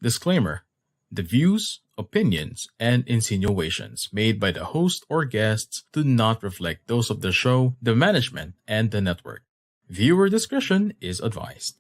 Disclaimer: the views, opinions, and insinuations made by the host or guests do not reflect those of the show, the management, and the network. Viewer discretion is advised.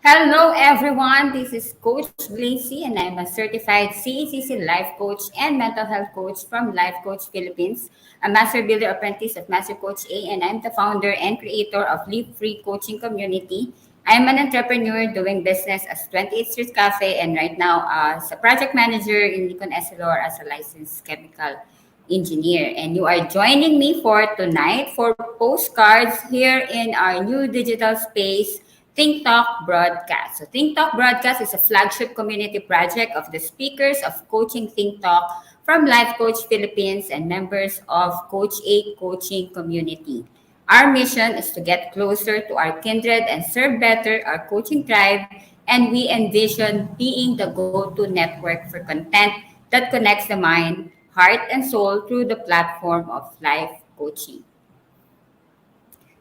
Hello, everyone. This is Coach Glacy, and I'm a certified CECC life coach and mental health coach from Life Coach Philippines, a master builder apprentice of Master Coach A, and I'm the founder and creator of Live Free Coaching Community. I'm an entrepreneur doing business as 28th Street Cafe, and right now as a project manager in Nikon Essilor as a licensed chemical engineer. And you are joining me for tonight for postcards here in our new digital space, Think Talk Broadcast. So Think Talk Broadcast is a flagship community project of the speakers of Coaching Think Talk from Life Coach Philippines and members of Coach A Coaching Community. Our mission is to get closer to our kindred and serve better our coaching tribe, and we envision being the go-to network for content that connects the mind, heart, and soul through the platform of life coaching.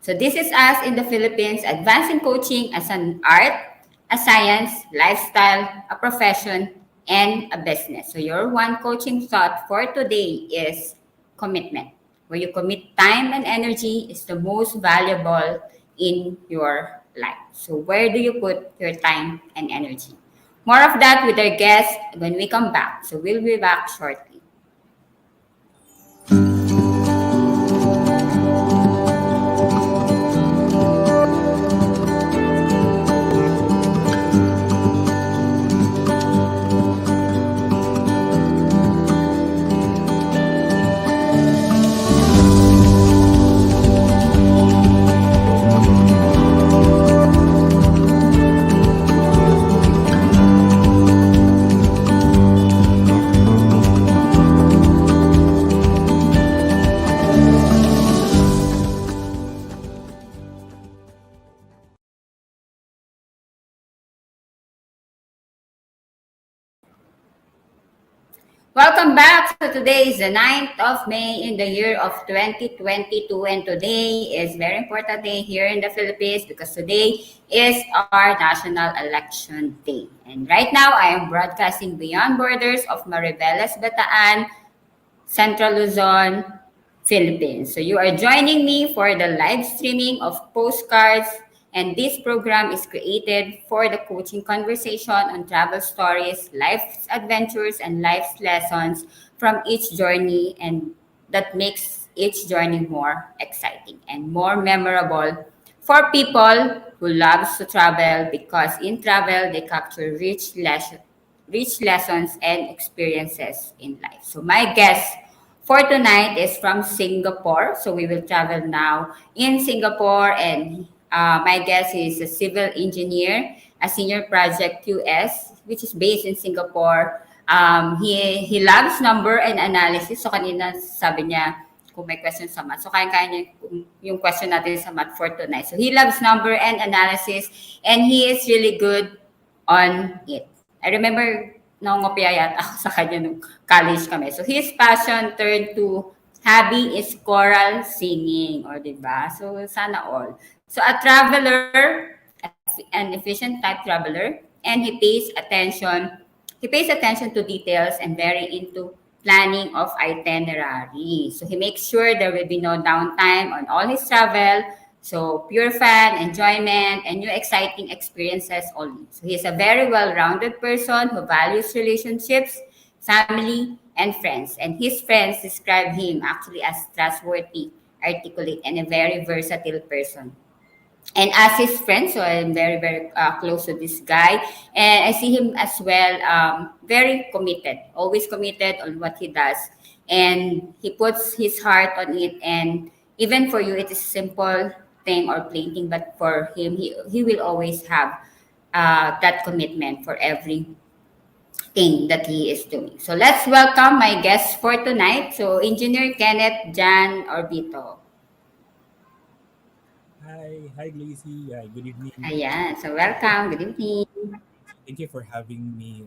So this is us in the Philippines advancing coaching as an art, a science, lifestyle, a profession, and a business. So your one coaching thought for today is commitment. Where you commit time and energy is the most valuable in your life. So where do you put your time and energy? More of that with our guests when we come back. So we'll be back shortly. Welcome back. So today is the 9th of May in the year of 2022, and today is very important day here in the Philippines because today is our National Election Day. And right now I am broadcasting beyond borders of Mariveles, Bataan, Central Luzon, Philippines. So you are joining me for the live streaming of postcards, and this program is created for the coaching conversation on travel stories, life's adventures, and life's lessons from each journey, and that makes each journey more exciting and more memorable for people who loves to travel because in travel they capture rich lessons and experiences in life. So my guest for tonight is from Singapore. So we will travel now in Singapore, and my guest is a civil engineer, a senior project QS, which is based in Singapore. He loves number and analysis. So kanina sabi niya kung may question sa math. So kaya niya yung question natin sa math for tonight. So he loves number and analysis, and he is really good on it. I remember nangopya yata ako sa kanya nung college kami. So his passion turned to hobby is choral singing, or diba? So sana all. So a traveler, an efficient type traveler, and he pays attention to details and very into planning of itinerary. So he makes sure there will be no downtime on all his travel. So pure fun, enjoyment, and new exciting experiences only. So he's a very well-rounded person who values relationships, family, and friends. And his friends describe him actually as trustworthy, articulate, and a very versatile person. And as his friend, so I'm very close to this guy, and I see him as well, very committed, always committed on what he does, and he puts his heart on it. And even for you it is simple thing or plain thing, but for him he will always have that commitment for everything that he is doing. So let's welcome my guest for tonight, so Engineer Kenneth Jann Orbito. Hi, Glacy. Good evening. Ayan, so welcome, good evening. Thank you for having me.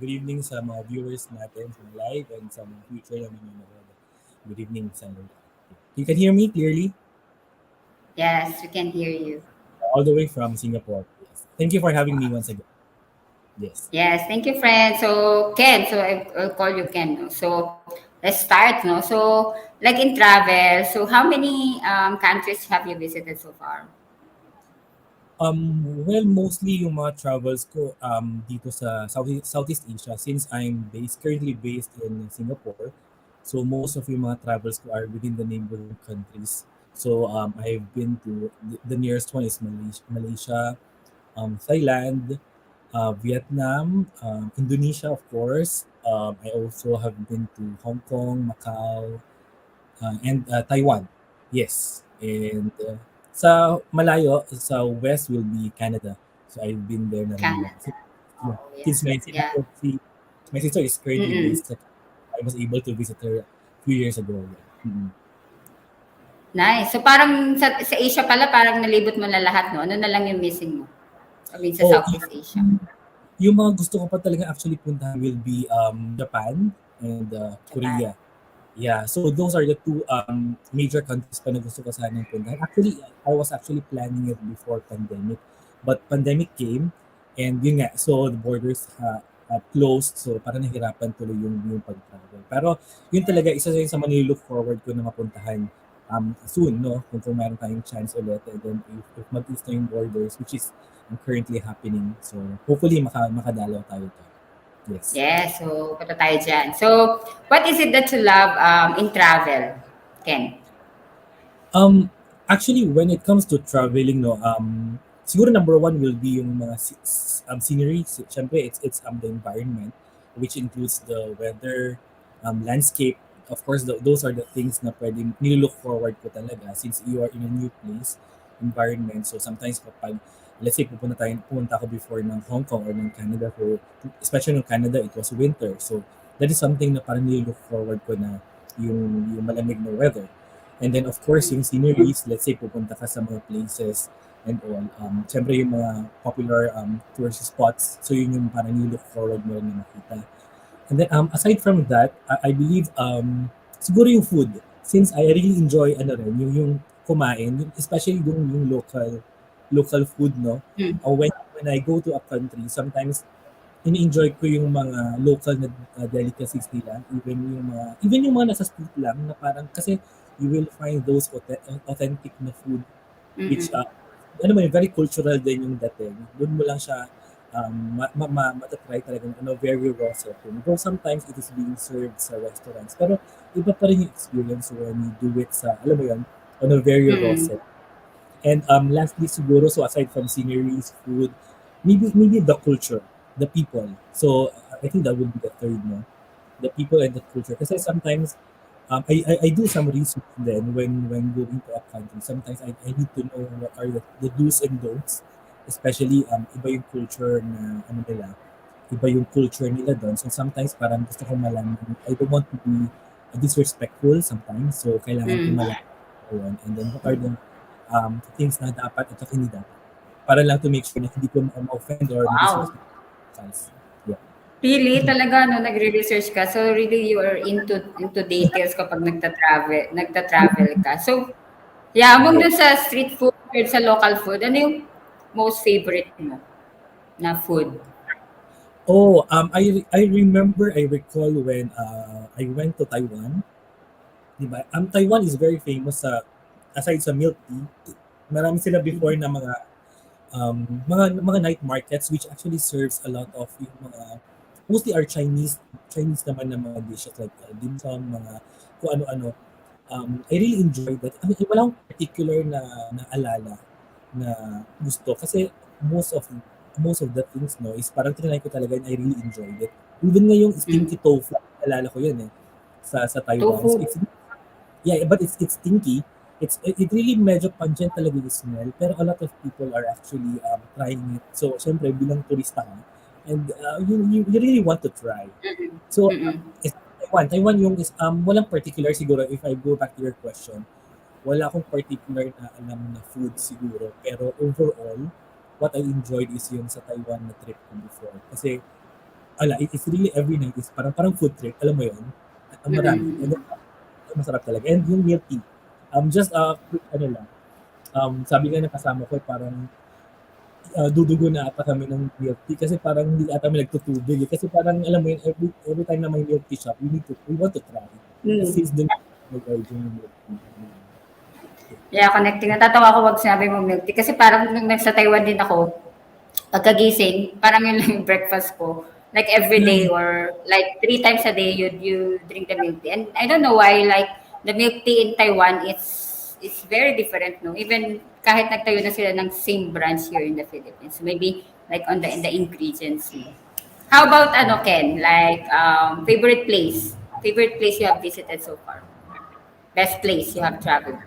Good evening sa mga viewers natin sa live and sa mga future na manonood. Good evening sa inyo. You can hear me clearly Yes, we can hear you. all the way from Singapore. Yes. Thank you for having me once again. Yes. Yes, thank you, friend. So, Ken, so I'll call you Ken. No? So, let's start. No, so like in travel, so how many countries have you visited so far? Well, mostly yung mga travels ko dito sa Southeast Asia since I'm currently based in Singapore. So most of yung mga travels ko are within the neighboring countries. So I've been to the nearest one is Malaysia, Thailand, Vietnam, Indonesia, of course. I also have been to Hong Kong, Macau, and Taiwan. Yes. And sa malayo, sa west will be Canada. So I've been there na rin. Canada. Yeah. Oh, yeah. Since Yeah. my sister is currently Mm-mm. based, I was able to visit her a few years ago. Yeah. Mm-hmm. Nice. So parang sa Asia pala, parang nalibot mo na lahat, no? Ano na lang yung missing mo? I mean, sa Oh, Southeast Asia. yung mga gusto ko pa talaga actually puntahan will be Japan and Japan. Korea. Yeah, so those are the two major countries pa na gusto ko sanang puntahan. Actually, I was actually planning it before pandemic, but pandemic came and yun nga, so the borders closed, so parang nahirapan tuloy yung pag-travel. Pero yun talaga, isa sa yun sa look forward ko na mapuntahan soon, no? Kung meron tayong chance ulit, and then if mag-ease na yung borders, which is currently happening. So hopefully makadalaw tayo to. Yes. Yes, so punta tayo dyan. So, what is it that you love in travel, Ken? Actually, when it comes to traveling, no, siguro number one will be yung mga scenery. Siyempre, it's the environment, which includes the weather, landscape. Of course, those are the things na pwedeng nilook forward ko talaga since you are in a new place, environment. So sometimes kapag, let's say, pumunta ako before ng Hong Kong or ng Canada, especially in Canada, it was winter. So that is something na parang nilook forward ko na yung malamig na weather. And then, of course, yung sceneries, let's say, pupunta ka sa mga places and all. Siyempre, yung mga popular tourist spots. So, yun yung parang you look forward mo rin na makita. And then, aside from that, I believe, siguro yung food. Since I really enjoy, yung kumain, especially yung local food, no? Mm. When I go to a country, sometimes, ini-enjoy ko yung mga local na delicacies nila, even yung mga nasa street lang na parang kasi you will find those authentic na food which very cultural din yung dating. Doon mo lang siya matatry talaga very raw setting. Though sometimes it is being served sa restaurants. Pero iba pa rin yung experience when you do it sa, alam mo yun, on a very raw setting. And lastly siguro, so aside from sceneries, food, maybe the culture, the people. So I think that would be the third, no? The people and the culture. Kasi sometimes I do some research then when going to a country. Sometimes I need to know what are the do's and don'ts. Especially iba yung culture na nila. Iba yung culture nila doon. So sometimes parang gusto ko malaman. I don't want to be disrespectful sometimes. So kailangan ko malaman yun. And then what are the things na dapat at hindi dapat. Para lang to make sure na hindi ko ma-offend or Wow. Yeah. Really, talaga, no, nagre-research ka. So, really, you are into details kapag nagta-travel ka. So, yeah, among dun sa street food or sa local food, ano yung most favorite mo na food? Oh, I recall when I went to Taiwan. Diba? Taiwan is very famous aside sa milk tea, marami sila before na mga night markets which actually serves a lot of yung mga mostly are Chinese naman na mga dishes like dim sum, mga kung ano-ano. I really enjoyed that. I mean, wala akong particular na alala na gusto kasi most of the things, no, is parang trinay ko talaga and I really enjoyed it. Even nga yung stinky tofu, alala ko yan sa Taiwan. Tofu. So but it's stinky. It really medyo pungent talaga yung smell, pero a lot of people are actually trying it. So syempre bilang turista ka, and you really want to try. So Taiwan yung walang particular siguro. If I go back to your question, wala akong particular na alam na food siguro, pero overall what I enjoyed is yung sa Taiwan na trip ko before. Kasi, it's really every night is parang food trip. Alam mo yun? Ang marami. And then, masarap talaga. And yung milk tea. Just a quick, lang. Sabi nga ng kasama ko, parang dudugo na ata kami ng milk tea kasi parang hindi ata kami nagtutubig. Kasi parang, alam mo yun, every time na may milk tea shop, we want to try. Since the nag-order yung milk tea. Yeah, connecting. Natatawa ko wag sinabi mo milk tea. Kasi parang nung nasa Taiwan din ako, pagkagising, parang yun lang yung breakfast ko. Like every day or like 3 times a day, you drink the milk tea. And I don't know why, like the milk tea in Taiwan, it's very different, no? Even kahit nagtayo na sila ng same branch here in the Philippines. Maybe like on the ingredients. No? How about Ken? Like favorite place you have visited so far? Best place you have traveled?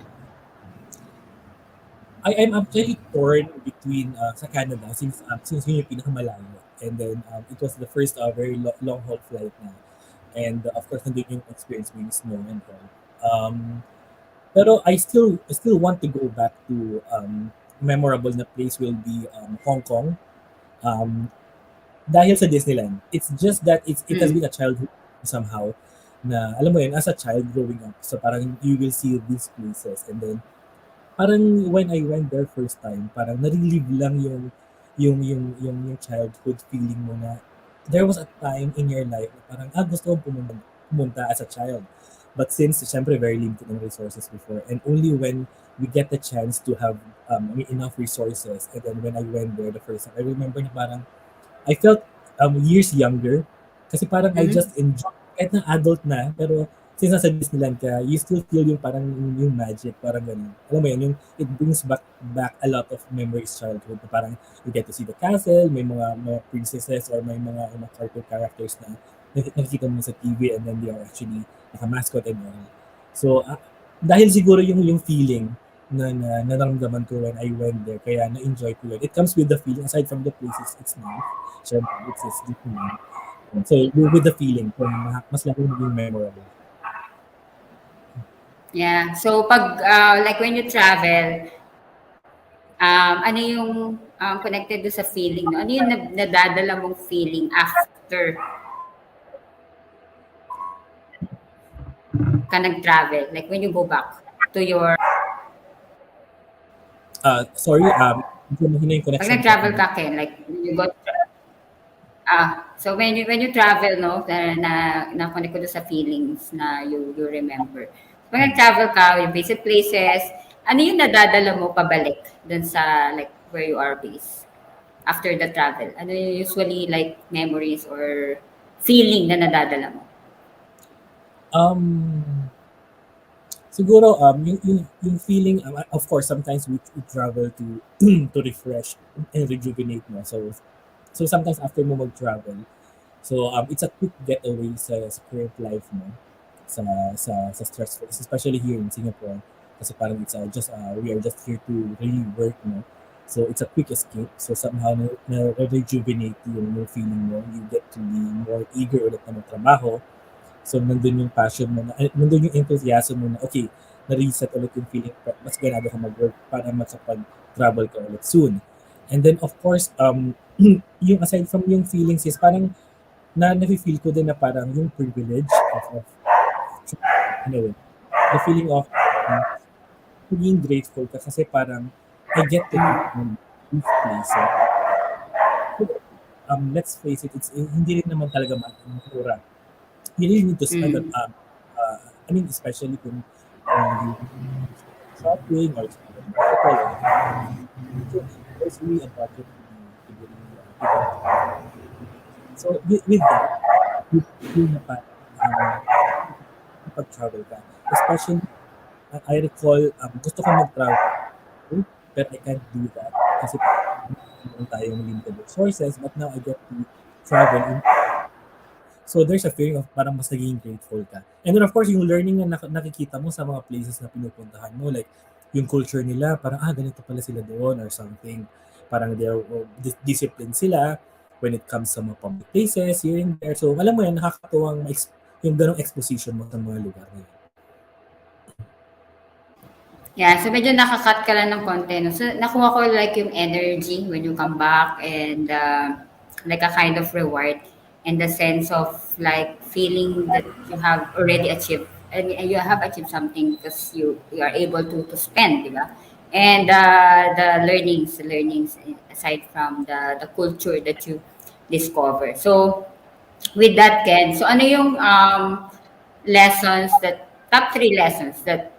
I am actually torn between sa Canada since yun yung pinakamalayo. And then it was the first very long haul flight na. And of course nandun yung experience with snow and all. Pero I still want to go back to memorable na place will be Hong Kong. Dahil sa Disneyland. It's just that it has been a childhood somehow na alam mo yun, as a child growing up. So parang you will see these places and then parang when I went there first time, parang na-relieve lang yung childhood feeling mo na there was a time in your life na parang gusto kong pumunta as a child. But since syempre very limited ng resources before and only when we get the chance to have enough resources and then when I went there the first time, I remember na parang I felt years younger kasi parang I just enjoy kahit na adult na pero since nasa Disneyland ka, you still feel yung parang yung magic, parang ganun. Alam mo yun, yung it brings back a lot of memories childhood. Parang you get to see the castle, may mga princesses or may mga cartoon characters na nakikita mo sa TV and then they are actually naka-mascot and all. So, dahil siguro yung feeling na naramdaman ko when I went there, kaya na-enjoy ko yun. It comes with the feeling, aside from the places it's nice, syempre, it's Disneyland. So, with the feeling, kung mas lalo maging memorable. Yeah. So pag like when you travel, ano yung connected do sa feeling, no? Ano yung nadadala mong feeling after ka nag-travel? Like when you go back to your sorry, hindi mahina yung connection. pag nag-travel ka, Ken, like you got so when you travel, no, na connect ko do sa feelings na you remember. Pag nag-travel ka, you visit places, ano yung nadadala mo pabalik dun sa like where you are based after the travel? Ano yung usually like memories or feeling na nadadala mo? Siguro yung feeling, of course sometimes we travel to to refresh and rejuvenate mo. So sometimes after mo mag-travel, so it's a quick getaway sa current life mo. Sa stress, especially here in Singapore kasi parang it's just we are just here to really work, no? So it's a quick escape, so somehow na-rejuvenate yung feeling mo, you get to be more eager ulit na magtrabaho, so nandun yung passion mo, nandun yung enthusiasm mo na okay, na-reset ulit yung feeling, mas ganado ka mag-work para makapag-travel ka ulit soon. And then of course yung aside from yung feelings is parang na-feel ko din na parang yung privilege of anyway, the feeling of being grateful ka kasi parang I get to do these places. Let's face it, it's hindi rin naman talaga mura. You really need to spend I mean, especially kung shopping or so there's really a budget to be so with that, you feel na pag-travel ka. Especially, I recall, gusto ko mag-travel, but I can't do that kasi meron tayong limited resources, but now I get to travel. So there's a feeling of parang mas naging grateful ka. And then of course, yung learning na nakikita mo sa mga places na pinupuntahan mo, like yung culture nila, parang ganito pala sila doon or something. Parang they're disciplined sila when it comes sa mga public places, here and there. So alam mo yan, nakakatuwang yung ganong exposition mo sa mga lugar na yun. Yeah, so medyo naka-cut ka lang ng konti, 'no? So, nakuha ko like yung energy when you come back and, like a kind of reward and the sense of like feeling that you have already achieved and you have achieved something because you are able to spend, di ba? And, the learnings aside from the culture that you discover. So, with that, Ken, so ano yung lessons that top three lessons that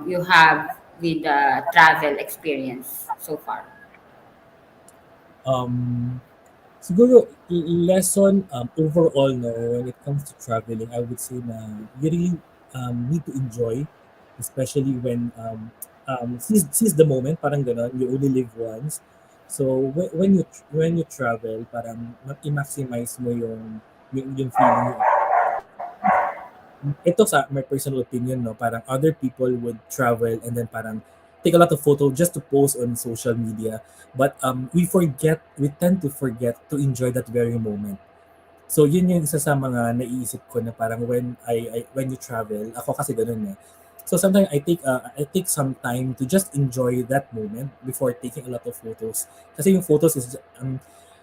you have with the travel experience so far? Siguro lesson overall no when it comes to traveling, I would say na you really need to enjoy, especially when seize the moment, parang gano'n, you only live once. So when you travel, parang i-maximize mo yung feeling. Ito sa my personal opinion, no, parang other people would travel and then parang take a lot of photo just to post on social media. But we tend to forget to enjoy that very moment. So yun yung isa sa mga naiisip ko na parang when you travel, ako kasi ganun eh. So sometimes I take some time to just enjoy that moment before taking a lot of photos. Kasi yung photos is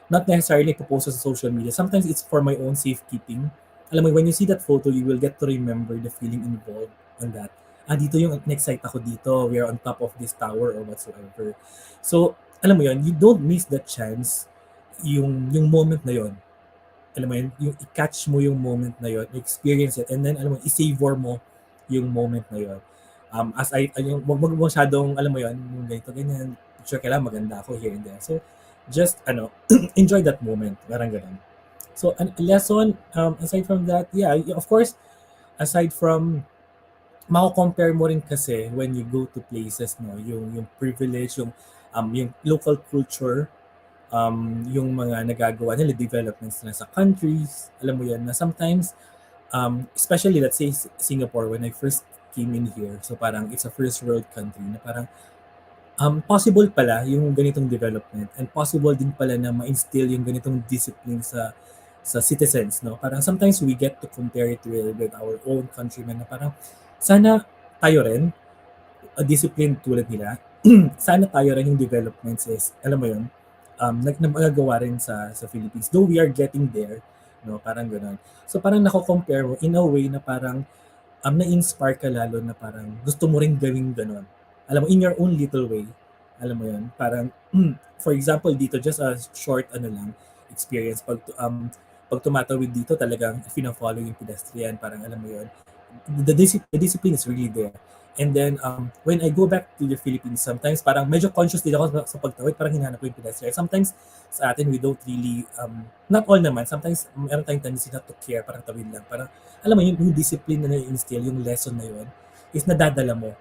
not necessarily to post sa social media. Sometimes it's for my own safekeeping. Alam mo, when you see that photo, you will get to remember the feeling involved on that. Dito yung next site ako dito. We are on top of this tower or whatsoever. So, alam mo yun, you don't miss the chance yung moment na yun. Alam mo yun, yung i-catch mo yung moment na yun, experience it, and then, alam mo, i-savor mo yung moment na yun. Wag masyadong, alam mo yun, yung ganito, ganyan, picture kailangan maganda ako here and there. So, just, enjoy that moment. Parang ganun. So, a lesson, aside from that, yeah, of course, aside from, mako-compare mo rin kasi when you go to places, no, yung privilege, yung local culture, yung mga nagagawa nila, developments na sa countries, alam mo yan, na sometimes, especially let's say Singapore, when I first came in here, so parang it's a first world country, na parang, possible pala yung ganitong development and possible din pala na ma-instill yung ganitong discipline sa citizens, no? Parang sometimes we get to compare it with our own countrymen na parang sana tayo rin, discipline tulad nila. Sana tayo rin yung developments is, alam mo yun, nagagawa rin sa Philippines. Though we are getting there, no? Parang gano'n. So parang nako-compare mo in a way na parang na-inspire ka lalo na parang gusto mo rin gawing gano'n. Alam mo, in your own little way. Alam mo yun, parang, for example, dito, just a short, experience. Pag tumatawid dito, talagang fina-follow yung pedestrian, parang alam mo yun, the discipline is really there. And then, when I go back to the Philippines, sometimes parang medyo conscious din ako sa pagtawid, parang hinahanap ko yung pedestrian. Sometimes, sa atin, we don't really, not all naman, sometimes, meron tayong tendency not to care, parang tawid lang. Parang, alam mo, yung discipline na na-instill, yung lesson na yun, is nadadala mo.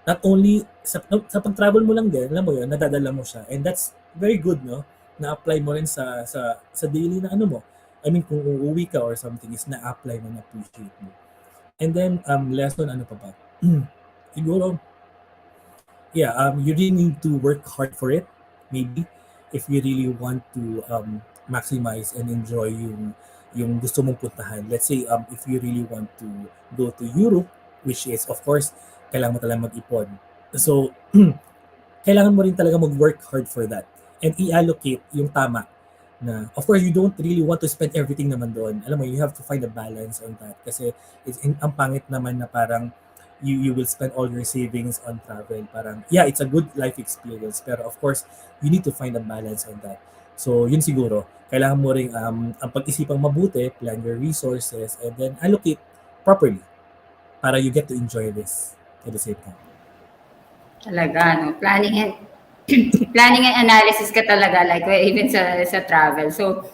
Not only, sa pag-travel mo lang din, alam mo yun, nadadala mo siya. And that's very good, no? Na-apply mo rin sa daily na ano mo. I mean, kung uuwi ka or something, is na-apply mo, na-appreciate mo. And then, lesson, ano pa ba? Siguro, yeah, you really need to work hard for it, maybe, if you really want to maximize and enjoy yung gusto mong puntahan. Let's say, if you really want to go to Europe, which is, of course, kailangan mo talaga mag-ipon. So, kailangan mo rin talaga mag-work hard for that. And i-allocate yung tama na, of course, you don't really want to spend everything naman doon. Alam mo, you have to find a balance on that. Kasi ang pangit naman na parang you will spend all your savings on travel. Parang, yeah, it's a good life experience. Pero of course, you need to find a balance on that. So, yun siguro. Kailangan mo rin ang pag-isipang mabuti, plan your resources, and then allocate properly para you get to enjoy this at the same time. Talaga, no? Planning and analysis ka talaga, like even sa travel. So,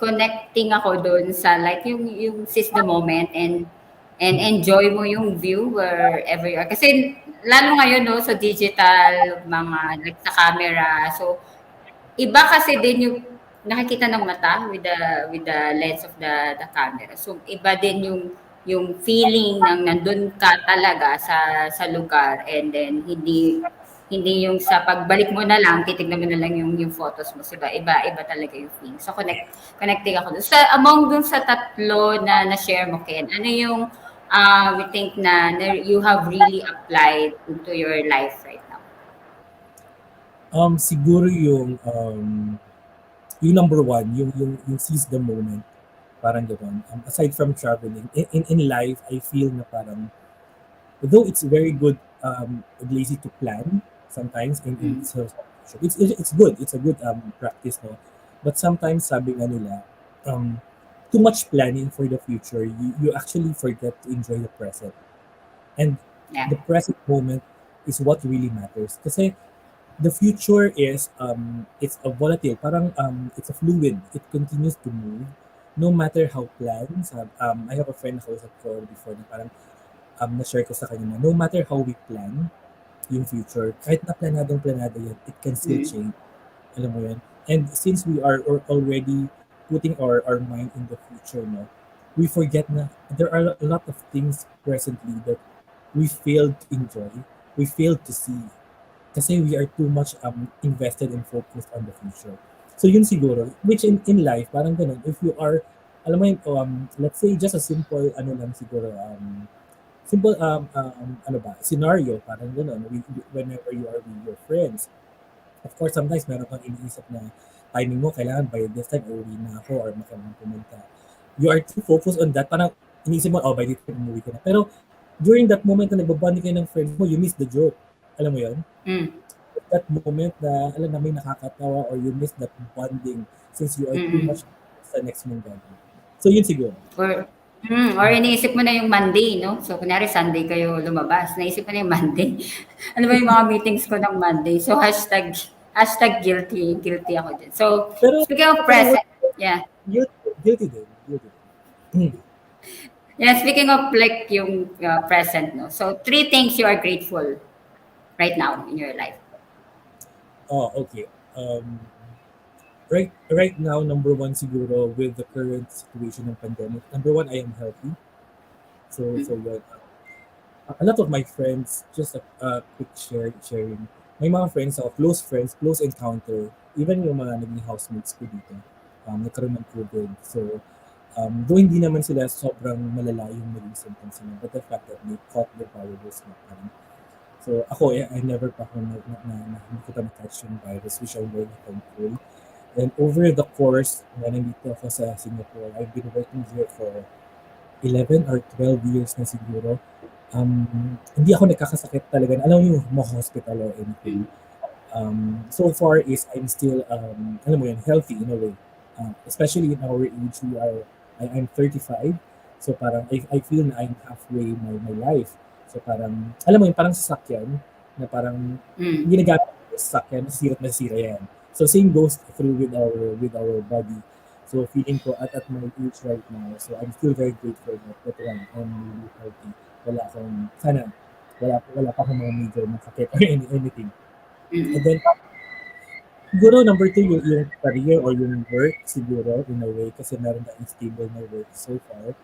connecting ako doon sa like yung seize the moment and enjoy mo yung view wherever you are. Kasi lalo ngayon, no, sa digital, mga like sa camera. So, iba kasi din yung nakikita ng mata with the lens of the camera. So, iba din yung feeling ng nandun ka talaga sa lugar, and then hindi yung sa pagbalik mo na lang, titignan mo na lang yung photos mo. Iba talaga yung feeling. So, connecting ako dun. Among dun sa tatlo na share mo, Ken, ano yung we think na you have really applied into your life right now? Siguro yung number one, yung seize the moment, parang gano'n. Aside from traveling, in life, I feel na parang, though it's very good, lazy to plan sometimes in Mm. it's good, it's a good practice, no? But sometimes, sabi nga nila, too much planning for the future, you actually forget to enjoy the present. And Yeah. the present moment is what really matters. Kasi the future is it's a volatile, parang it's a fluid, it continues to move no matter how plans. I have a friend na kausap ko before na parang na-share ko sa kanya na no matter how we plan yung future, kahit na planado yan, it can still Mm. change. Alam mo yan? And since we are already putting our mind in the future, no, we forget na there are a lot of things presently that we failed to enjoy, we failed to see. Kasi we are too much invested and focused on the future. So yun siguro, which in life, parang ganun, if you are, alam mo yun, let's say just a simple, ano lang siguro, simple, ano ba, scenario, parang ganun, whenever you are with your friends. Of course, sometimes meron kang iniisip na timing mo, kailangan by this time, uuwi na ako or makailangan pumunta. You are too focused on that, parang iniisip mo, oh, by this time, umuwi ka na. Pero during that moment na nagbabonding kayo ng friends mo, you miss the joke. Alam mo yun? Mm. That moment na alam na may nakakatawa or you miss that bonding since you are too Mm. much sa next mong gagawin. So yun siguro. Or iniisip mo na yung Monday, no? So, kunyari Sunday kayo lumabas, naisip mo na yung Monday. Ano ba yung mga meetings ko ng Monday? So, hashtag guilty ako din. So, Pero speaking of present, yeah. guilty din. Yeah, speaking of like yung present, no? So, 3 things you are grateful right now in your life. Oh, okay. Right now, number one siguro with the current situation ng pandemic, number one, I am healthy. So yun. A lot of my friends, just a quick sharing. May mga friends ako, close encounter, even yung mga naging housemates ko dito, nagkaroon ng COVID. So, though hindi naman sila sobrang malala yung naging symptoms nila, but the fact that they caught the virus na parang, so ako, I never pa ako hindi ko pa na-catch yung virus, which I'm very thankful. And over the course na nandito ako sa Singapore, I've been working here for 11 or 12 years na siguro. Hindi ako nagkakasakit talaga. Alam mo yung mga hospital or anything. So far is I'm still, alam mo yun, healthy in a way. Especially in our age, I'm 35. So parang I feel na I'm halfway my life. So parang, alam mo yun, parang sasakyan na parang ginagamit yung sasakyan, masira yan. So same goes through with our body. So feeling ko at my age right now, so I'm still very grateful that I'm really healthy. Wala pa akong mga major na sakit or anything. And then, siguro number 2, yung career or yung work siguro in a way kasi meron na stable na work so far.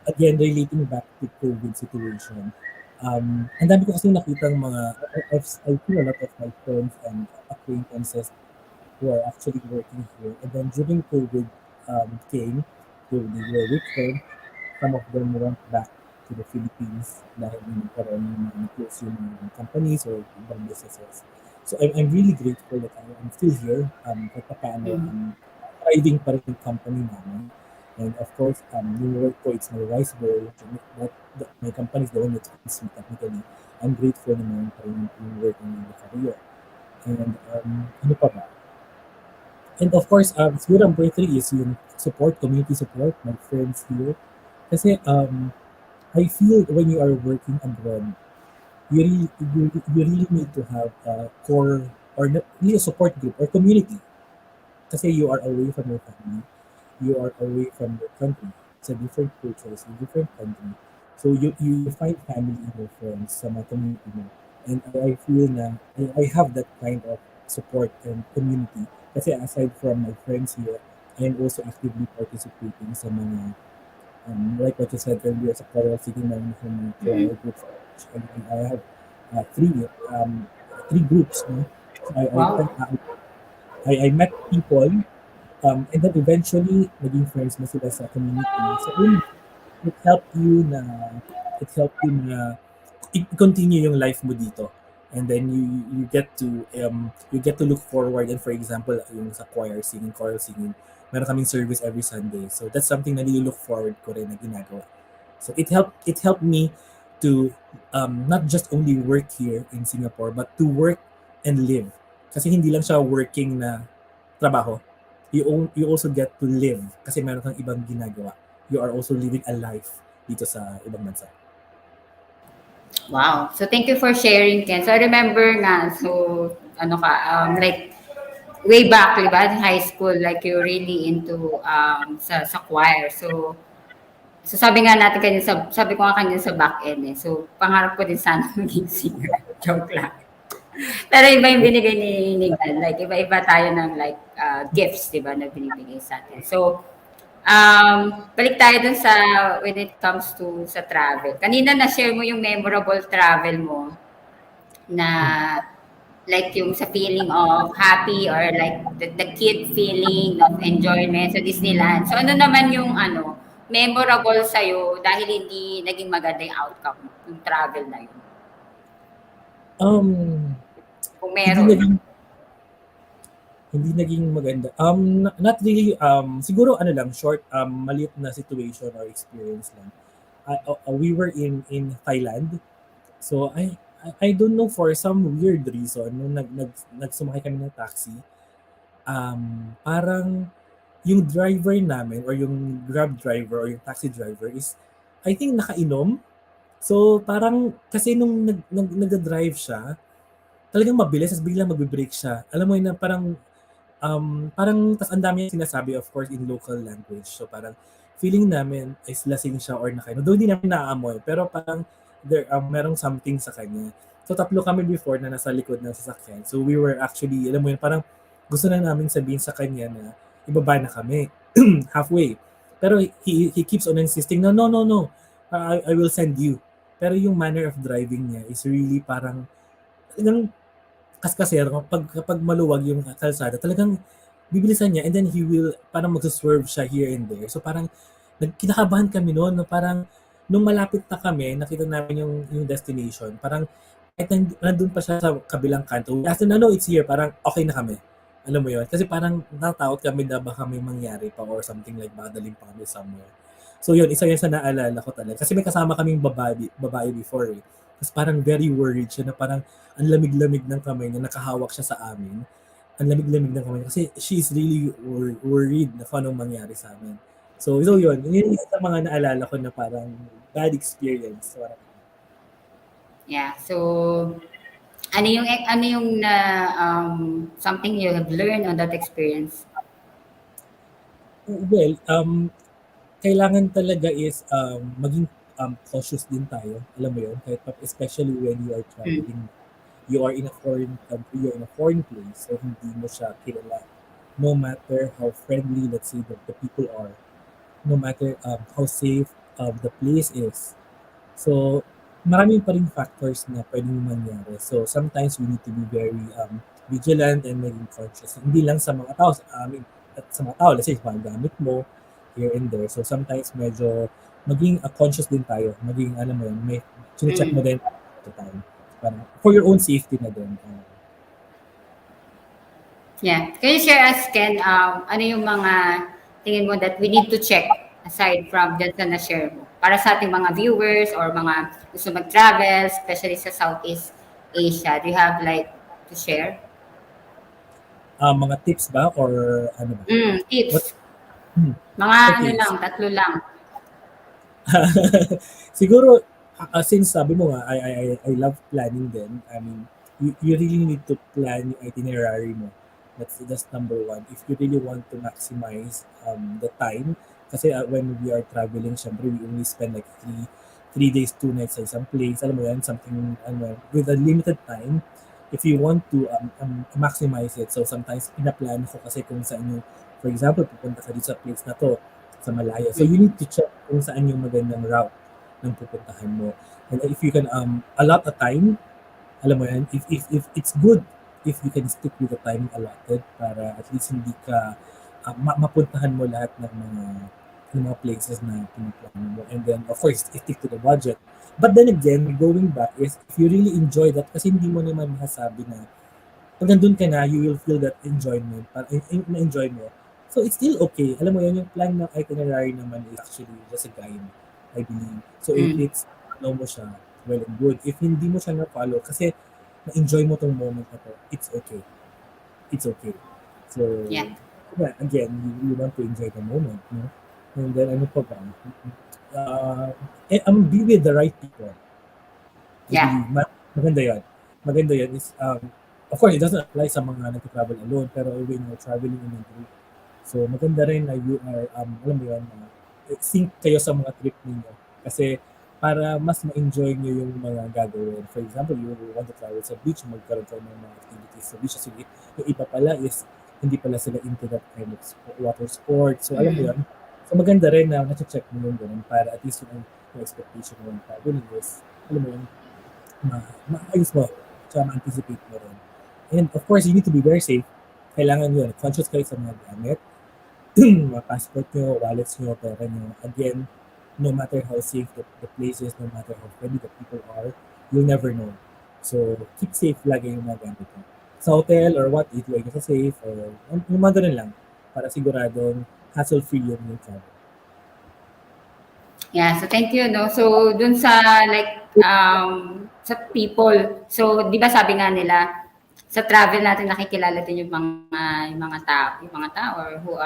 Again, relating back to COVID situation. Ang dami ko kasi nakita ng mga, I've seen a lot of my friends and acquaintances who are actually working here. And then during COVID came, they were returned. Some of them went back to the Philippines dahil nagkaroon ng close yung mga companies or ibang businesses. So I'm really grateful that I'm still here. Kahit pa paano, thriving pa rin yung company namin. And of course, yung work ko, it's my rice bowl. My company is the one that feeds me technically. I'm grateful naman pa rin yung work ng career. And ano pa ba? And of course, siguro number 3 is yung support, community support, my friends here. Kasi I feel when you are working abroad, you really need to have a core or really a support group or community. Kasi you are away from your family, you are away from your country. It's a different culture, it's a different country. So you find family in your friends sa mga community mo. And I feel na I have that kind of support and community. Kasi aside from my friends here, I am also actively participating sa mga like what you said earlier sa Coral City meron akong mga prayer groups. I have three groups. No? So Wow. I met people and then eventually naging friends mo sila sa community. So it helped you na it helped you na i-continue yung life mo dito. And then you get to look forward, and for example yung sa choral singing, meron kaming service every Sunday. So that's something na nililook forward ko rin na ginagawa. So it helped me to not just only work here in Singapore but to work and live. Kasi hindi lang siya working na trabaho. You also get to live kasi meron kang ibang ginagawa. You are also living a life dito sa ibang bansa. Wow. So thank you for sharing, Ken. So I remember nga, so ano ka, like way back, di ba, in high school, like you're really into sa choir. So sabi nga natin kanina, sabi ko nga kanina sa back end eh. So pangarap ko din sana maging singer. Joke lang. Pero iba yung binigay ni Gan. Like iba-iba tayo ng like gifts, di ba, na binibigay sa atin. So balik tayo dun sa when it comes to sa travel. Kanina na-share mo yung memorable travel mo na like yung sa feeling of happy or like the kid feeling of enjoyment sa Disneyland. So ano naman yung memorable sa'yo dahil hindi naging maganda yung outcome yung travel na yun? Kung meron. Hindi naging maganda. Not really. Siguro lang, short, maliit na situation or experience lang. We were in Thailand. So I don't know, for some weird reason nung nagsumakay kami ng taxi, parang yung driver namin or yung Grab driver or yung taxi driver is I think nakainom. So parang kasi nung nag-drive siya, talagang mabilis, tapos biglang magbe-brake siya. Alam mo yun na parang tas ang dami yung sinasabi, of course, in local language. So parang feeling namin is lasing siya or nakainom. Though hindi namin naaamoy, pero parang merong something sa kanya. So tatlo kami before na nasa likod ng sasakyan. So we were actually, alam mo yun, parang gusto na namin sabihin sa kanya na ibaba na kami halfway. Pero he keeps on insisting, no, I will send you. Pero yung manner of driving niya is really parang kaskasero. Kapag maluwag yung kalsada, talagang bibilisan niya, and then he will parang mag-swerve siya here and there. So parang kinakabahan kami noon, no? Parang nung malapit na kami, nakita namin yung destination, parang kahit nandun pa siya sa kabilang kanto, as in, no, it's here, parang okay na kami. Alam mo yun? Kasi parang natatakot kami na baka may mangyari pa or something, like baka daling pa kami somewhere. So yun, isa yun sa naalala ko talaga. Kasi may kasama kaming babae before eh. Tapos parang very worried siya na parang ang lamig-lamig ng kamay niya, nakahawak siya sa amin. Ang lamig-lamig ng kamay niya kasi she's really worried na kung anong mangyari sa amin. So yun. Yun isa sa mga naalala ko na parang bad experience. Yeah. So ano yung something you have learned on that experience? Well, kailangan talaga is maging cautious din tayo. Alam mo yun? Kahit especially when you are traveling, you are in a foreign country, you're in a foreign place, so hindi mo siya kilala. No matter how friendly, let's say, the people are, no matter how safe the place is. So, maraming pa rin factors na pwedeng mangyari. So, sometimes we need to be very vigilant and maging conscious. Hindi lang sa mga tao, sa mga tao, let's say, sa mga gamit mo, here and there. So, sometimes medyo maging conscious din tayo. Maging, alam mo yun, may check mo din the time. Parang, for your own safety na din. Yeah. Can you share us, Ken, ano yung mga tingin mo that we need to check aside from dyan sa na-share mo? Para sa ating mga viewers or mga gusto mag-travel, especially sa Southeast Asia. Do you have like to share? Mga tips ba? Or ano ba? Tips. Mga okay. Tatlo lang. Siguro, since sabi mo nga, I love planning din. I mean, you really need to plan yung itinerary mo. That's number one. If you really want to maximize the time, kasi when we are traveling, syempre we only spend like 3 days, 2 nights sa isang place. Alam mo yan, something with a limited time. If you want to maximize it, so sometimes pinaplan ko kasi kung saan yung, for example, pupunta ka dito sa place na to, sa Malaya. So you need to check kung saan yung magandang route ng pupuntahan mo. And if you can allot a time, alam mo yan, if it's good, if you can stick with the time allotted para at least hindi ka mapuntahan mo lahat ng mga yung mga places na pinaplano mo. And then, of course, stick to the budget. But then again, going back is, if you really enjoy that, kasi hindi mo naman masasabi na pag nandun ka na, you will feel that enjoyment, na-enjoy mo. So, it's still okay. Alam mo yan, yung plan ng itinerary naman is actually just a guide, I believe. So, if it's, follow mo siya, well and good. If hindi mo siya na-follow, kasi na-enjoy mo tong moment na to, it's okay. It's okay. So, Yeah. Again, you want to enjoy the moment, no? And then, ano pa ba? Be with the right people. Yeah. Maganda yan. Maganda yan is, of course, it doesn't apply sa mga nag-travel alone, pero when you're traveling in a group, so maganda rin na you are, alam mo yan, sync kayo sa mga trip ninyo. Kasi para mas ma-enjoy nyo yung mga gagawin. For example, you want to travel sa beach, magkaroon kayo ng mga activities sa beach. So, yung iba pala is, hindi pala sila into that kind of water sport. So, alam mo yan. So, maganda rin na na-check mo yung ganun para at least yung expectation mo yung traveling is, alam mo yun, maayos mo. Tsaka ma-anticipate mo rin. And of course, you need to be very safe. Kailangan yun. Conscious kayo sa mga gamit. Mga passport nyo, wallets nyo, pera nyo. Again, no matter how safe the place is, no matter how friendly the people are, you'll never know. So, keep safe lagi yung mga gamit nyo. Sa hotel or what, ilagay nyo sa safe or yung mga ganun lang para siguradong hassle-free yung travel. Yeah, so thank you, no. So dun sa sa people. So 'di ba sabi nga nila sa travel natin nakikilala din yung mga tao or who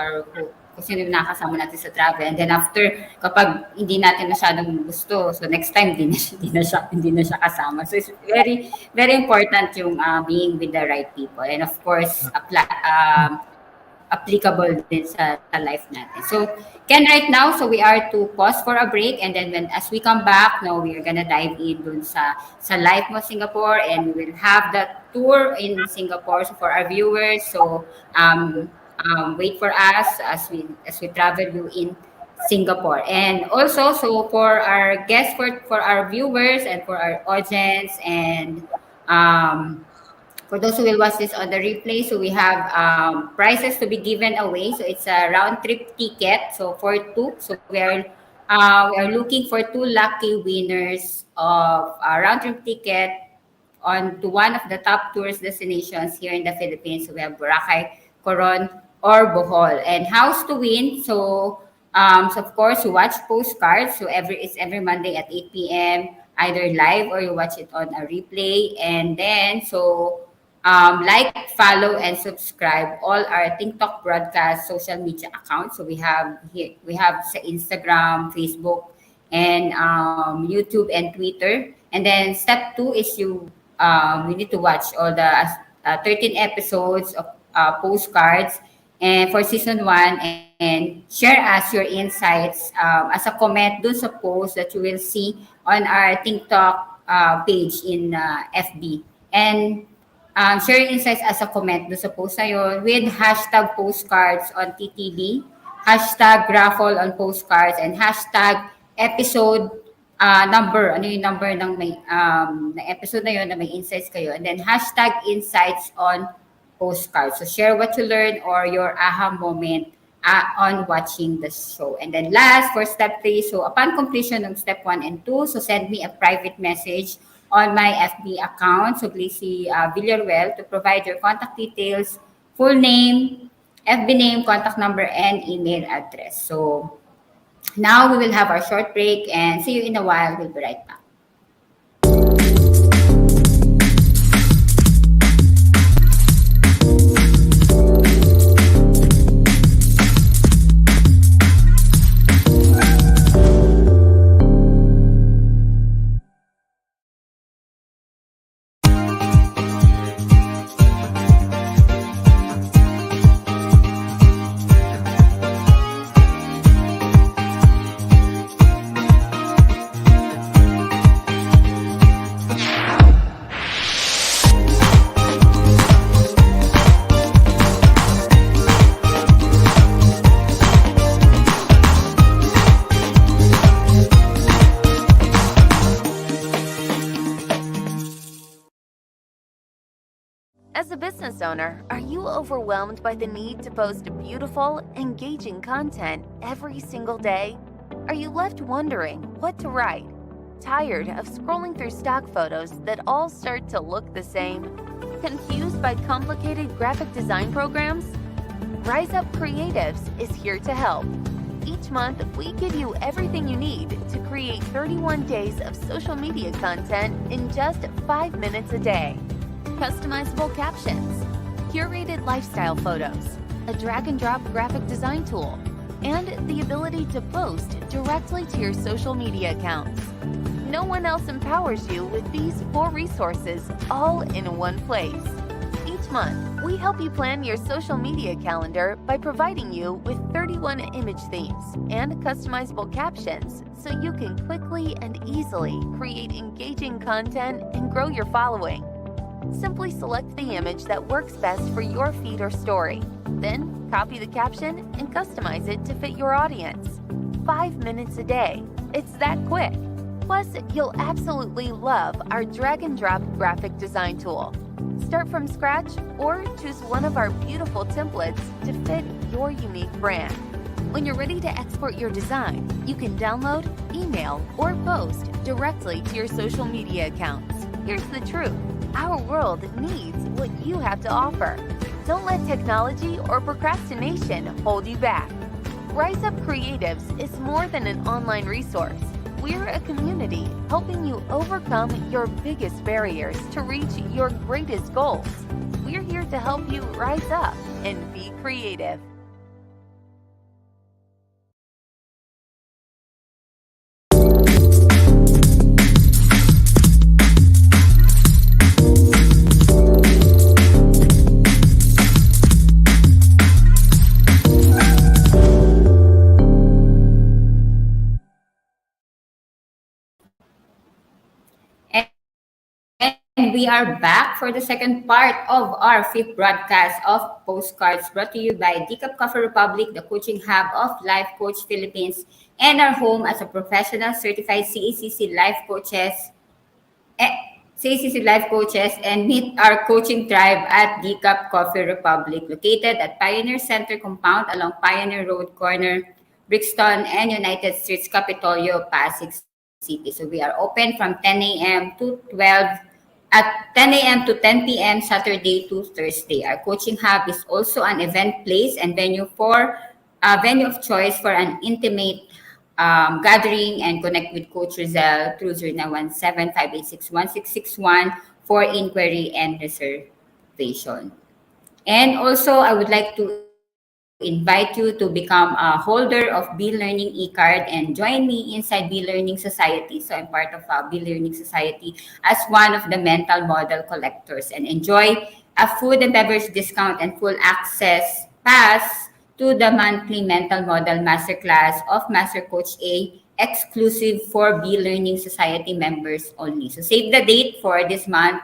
kung sino yung nakakasama natin sa travel. And then after kapag hindi natin masyadong gusto, so next time hindi na siya kasama. So it's very very important yung being with the right people. And of course, applicable din sa life natin. So, Ken, right now, so we are to pause for a break and then as we come back, no, we are gonna dive in dun sa life mo Singapore and we will have the tour in Singapore so for our viewers. So, wait for us as we travel you in Singapore. And also, so for our guests, for our viewers and for our audience and for those who will watch this on the replay, so we have prizes to be given away. So it's a round trip ticket. So for two, so we are looking for two lucky winners of a round trip ticket on to one of the top tourist destinations here in the Philippines. So we have Boracay, Coron, or Bohol. And how's to win? So of course you watch Postcards. So it's every Monday at 8 p.m. either live or you watch it on a replay. And then like, follow, and subscribe all our TikTok broadcast social media accounts. So we have sa Instagram, Facebook, and YouTube and Twitter. And then step 2 is you need to watch all the 13 episodes of Postcards and for season 1 and share us your insights as a comment dun sa post that you will see on our TikTok page in FB. And share your insights as a comment doon sa post na yun with hashtag postcards on TTV, hashtag raffle on postcards, and hashtag episode number. Ano yung number ng may episode na yun na may insights kayo. And then hashtag insights on postcards. So share what you learned or your aha moment on watching the show. And then last, for step 3, so upon completion of step 1 and 2, so send me a private message on my FB account, so Glacy Villaruel, to provide your contact details, full name, FB name, contact number, and email address. So now we will have our short break and see you in a while. We'll be right back. As a business owner, are you overwhelmed by the need to post beautiful, engaging content every single day? Are you left wondering what to write? Tired of scrolling through stock photos that all start to look the same? Confused by complicated graphic design programs? Rise Up Creatives is here to help. Each month, we give you everything you need to create 31 days of social media content in just 5 minutes a day. Customizable captions, curated lifestyle photos, a drag and drop graphic design tool, and the ability to post directly to your social media accounts. No one else empowers you with these 4 resources all in one place. Each month, we help you plan your social media calendar by providing you with 31 image themes and customizable captions so you can quickly and easily create engaging content and grow your following. Simply select the image that works best for your feed or story. Then, copy the caption and customize it to fit your audience. 5 minutes a day. It's that quick. Plus, you'll absolutely love our drag and drop graphic design tool. Start from scratch or choose one of our beautiful templates to fit your unique brand. When you're ready to export your design, you can download, email, or post directly to your social media accounts. Here's the truth. Our world needs what you have to offer. Don't let technology or procrastination hold you back. Rise Up Creatives is more than an online resource. We're a community helping you overcome your biggest barriers to reach your greatest goals. We're here to help you rise up and be creative. And we are back for the second part of our fifth broadcast of Postcards, brought to you by Decaf Coffee Republic, the coaching hub of Life Coach Philippines, and our home as a professional certified CACC life coaches. eh, CACC life coaches, and meet our coaching tribe at Decaf Coffee Republic, located at Pioneer Center compound along Pioneer Road corner, Brixton and United Streets, Capitolio, Pasig City. So we are open from 10 a.m. to 12 at 10 a.m. to 10 p.m. Saturday to Thursday. Our coaching hub is also an event place and venue of choice for an intimate gathering, and connect with Coach Rizal through 0917-586-1661 for inquiry and reservation. And also, I would like to invite you to become a holder of B Learning e-card and join me inside B Learning Society. So I'm part of B Learning Society as one of the mental model collectors, and enjoy a food and beverage discount and full access pass to the monthly mental model masterclass of Master Coach A, exclusive for B Learning Society members only. So save the date for this month,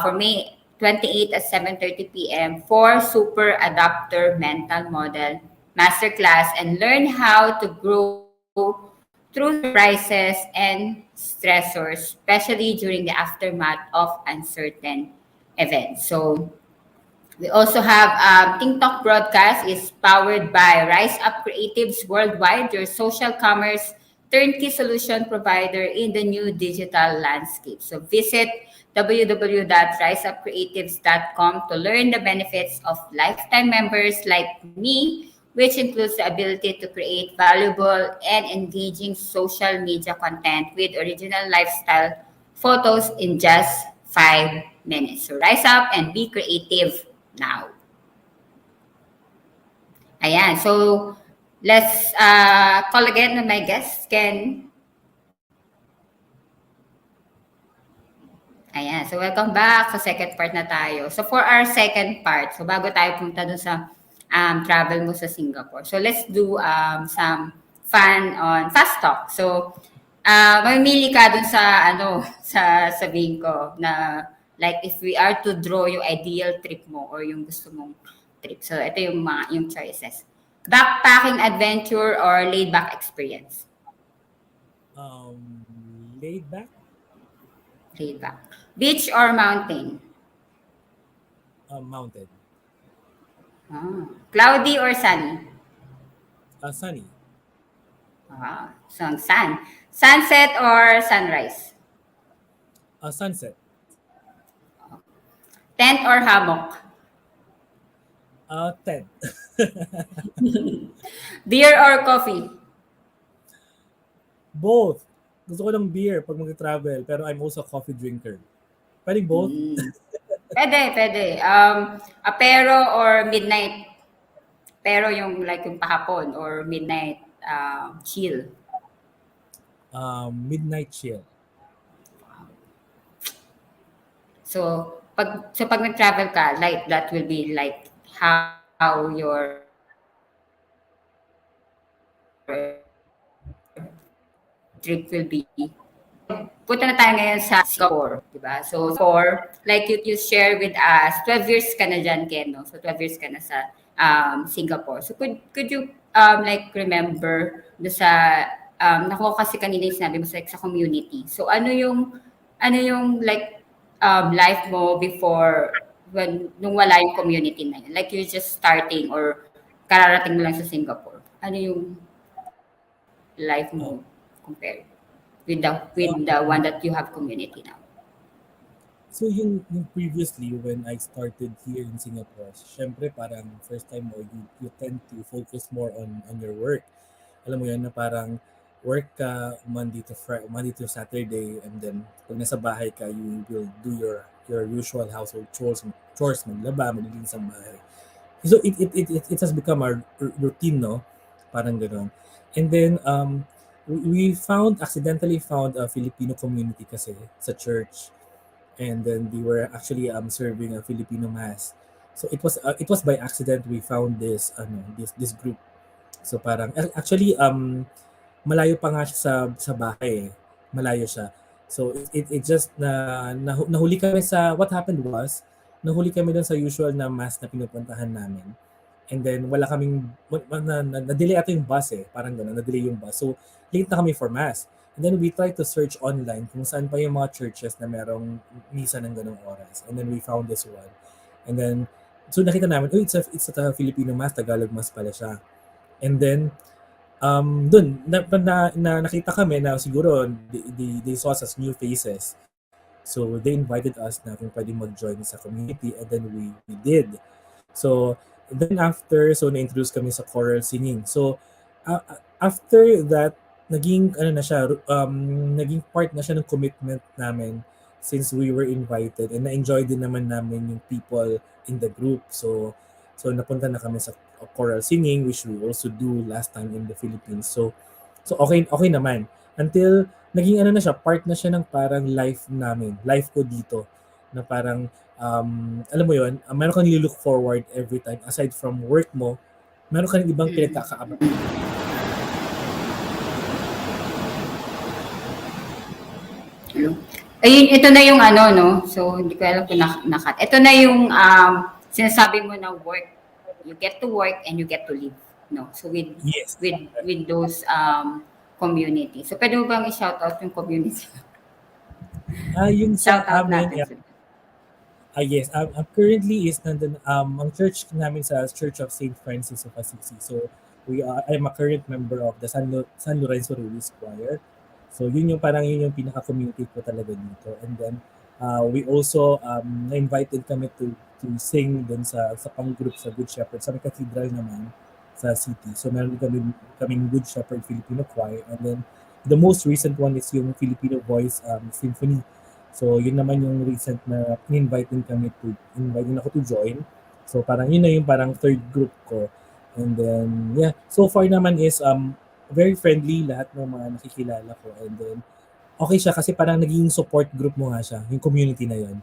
for May 28 at 7:30 p.m. for Super Adapter Mental Model Masterclass, and learn how to grow through surprises and stressors, especially during the aftermath of uncertain events. So we also have TikTok broadcast is powered by Rise Up Creatives Worldwide, your social commerce turnkey solution provider in the new digital landscape. So visit www.riseupcreatives.com to learn the benefits of lifetime members like me, which includes the ability to create valuable and engaging social media content with original lifestyle photos in just 5 minutes. So rise up and be creative now. Ayan. So, let's call again on my guest, Ken. Ayan. So, welcome back sa second part na tayo. So, for our second part, so bago tayo pumunta dun sa travel mo sa Singapore. So, let's do some fun on fast talk. So, mamimili ka dun sa, sa sabihin ko na like if we are to draw yung ideal trip mo or yung gusto mong trip. So, ito yung choices. Backpacking adventure or laid-back experience? Um, Laid back. Laid-back. Beach or mountain? Mountain. Cloudy or sunny? Sunny. So sun. Sunset or sunrise? Sunset. Tent or hammock? 10. Beer or coffee? Both. Gusto ko ng beer pag mag-travel, pero I'm also a coffee drinker. Pwede both? Pwede. Apero or midnight? Pero yung like yung pahapon or midnight chill. Midnight chill. So pag nag-travel ka, like that will be like how your trip will be. Punta na tayo ngayon sa Singapore, di ba? So, like you share with us, 12 years ka na dyan, Ken, no? So, 12 years ka na sa Singapore. So, could you like remember do sa nakuha kasi kanina yung sinabi mo sa community. So, ano yung like life mo before nung wala yung community na yun? Like you're just starting or kararating mo lang sa Singapore. Ano yung life mo compared with the one that you have community now? So yung previously when I started here in Singapore, syempre parang first time mo you tend to focus more on your work. Alam mo yan na parang work ka Monday to Saturday, and then pag nasa bahay ka, you will do your usual household chores, maglaba, maglilinis ang bahay. So it has become our routine, no? Parang gano'n. And then we accidentally found a Filipino community kasi sa church. And then they were actually serving a Filipino mass. So it was by accident we found this group. So parang actually malayo pa nga siya sa bahay. Malayo siya. So it just nahuli kami sa what happened was nahuli kami doon sa usual na mass na pinupuntahan namin. And then wala kaming na-delay ata yung bus parang gano'n, na-delay yung bus. So late na kami for mass. And then we tried to search online kung saan pa yung mga churches na merong misa ng ganong oras. And then we found this one. And then, so nakita namin, it's a Filipino mass, Tagalog mass pala siya. And then, dun, nakita kami na siguro they saw us as new faces. So they invited us na kung pwedeng mag-join sa community, and then we did. So then after, so na-introduce kami sa choral singing. So after that, naging naging part na siya ng commitment namin since we were invited, and na-enjoy din naman namin yung people in the group. So napunta na kami sa choral singing, which we also do last time in the Philippines. So okay naman until naging na siya, part na siya ng parang life ko dito, na parang alam mo yun, meron kang look forward every time aside from work mo, meron kang ibang pinagkakaabang. Ayun, ito na yung no? So, hindi ko alam kung nakat. Ito na yung sinasabi mo na work. You get to work and you get to live, no? So, with those community. So, pwede mo bang i-shout out yung community? Yung shout out natin. Yes. Currently is nandun, ang church namin sa Church of St. Francis of Assisi. So, I'm a current member of the San Lorenzo Ruiz Choir. So yun yung pinaka-community ko talaga dito. And then we also na-invited kami to sing dun sa pang-group sa Good Shepherd sa cathedral naman sa city. So meron kaming Good Shepherd Filipino Choir, and then the most recent one is yung Filipino Voice Symphony. So yun naman yung recent na invite ako to join. So parang yun na yung parang third group ko. And then so far naman is very friendly lahat ng mga nakikilala ko, and then okay siya kasi parang naging support group mo nga siya, yung community na yun.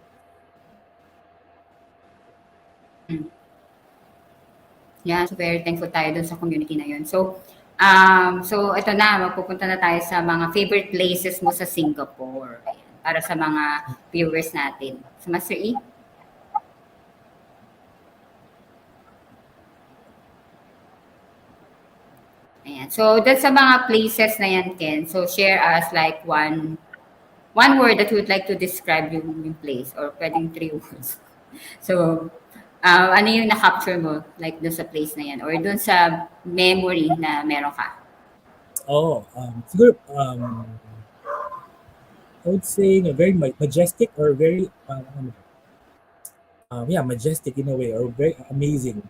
Yeah, so very thankful tayo dun sa community na yun. So ito na, magpupunta na tayo sa mga favorite places mo sa Singapore. Ayan, para sa mga viewers natin. So, Master E? Ayan. So, that's sa mga places na yan, Ken. So, share us like one word that you would like to describe yung place, or pwedeng 3 words. So, ano yung na-capture mo, like dun sa place na yan or dun sa memory na meron ka? Siguro, I would say very majestic or very, majestic in a way or very amazing.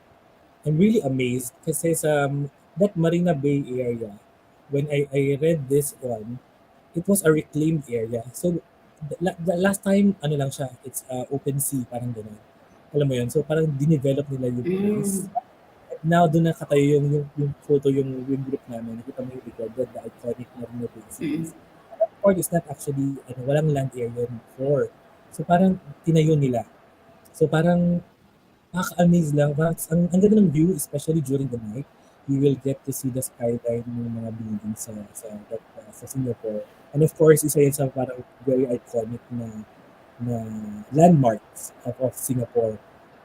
I'm really amazed kasi sa that Marina Bay area, when I read this one, it was a reclaimed area. So, the last time, ano lang siya, it's open sea, parang gano'n. Alam mo yun? So, parang dinevelop nila yung place. Now, doon nakatayo yung photo, yung group namin. Nakita mo yung record, the iconic Marina Bay series. That part is not actually, walang land area before. So, parang tinayo nila. So, parang nakaka-amaze lang. Parang, ang ganda ng view, especially during the night. You will get to see the skyline ng mga buildings sa Singapore. And of course, isa yan sa parang very iconic na landmarks of Singapore.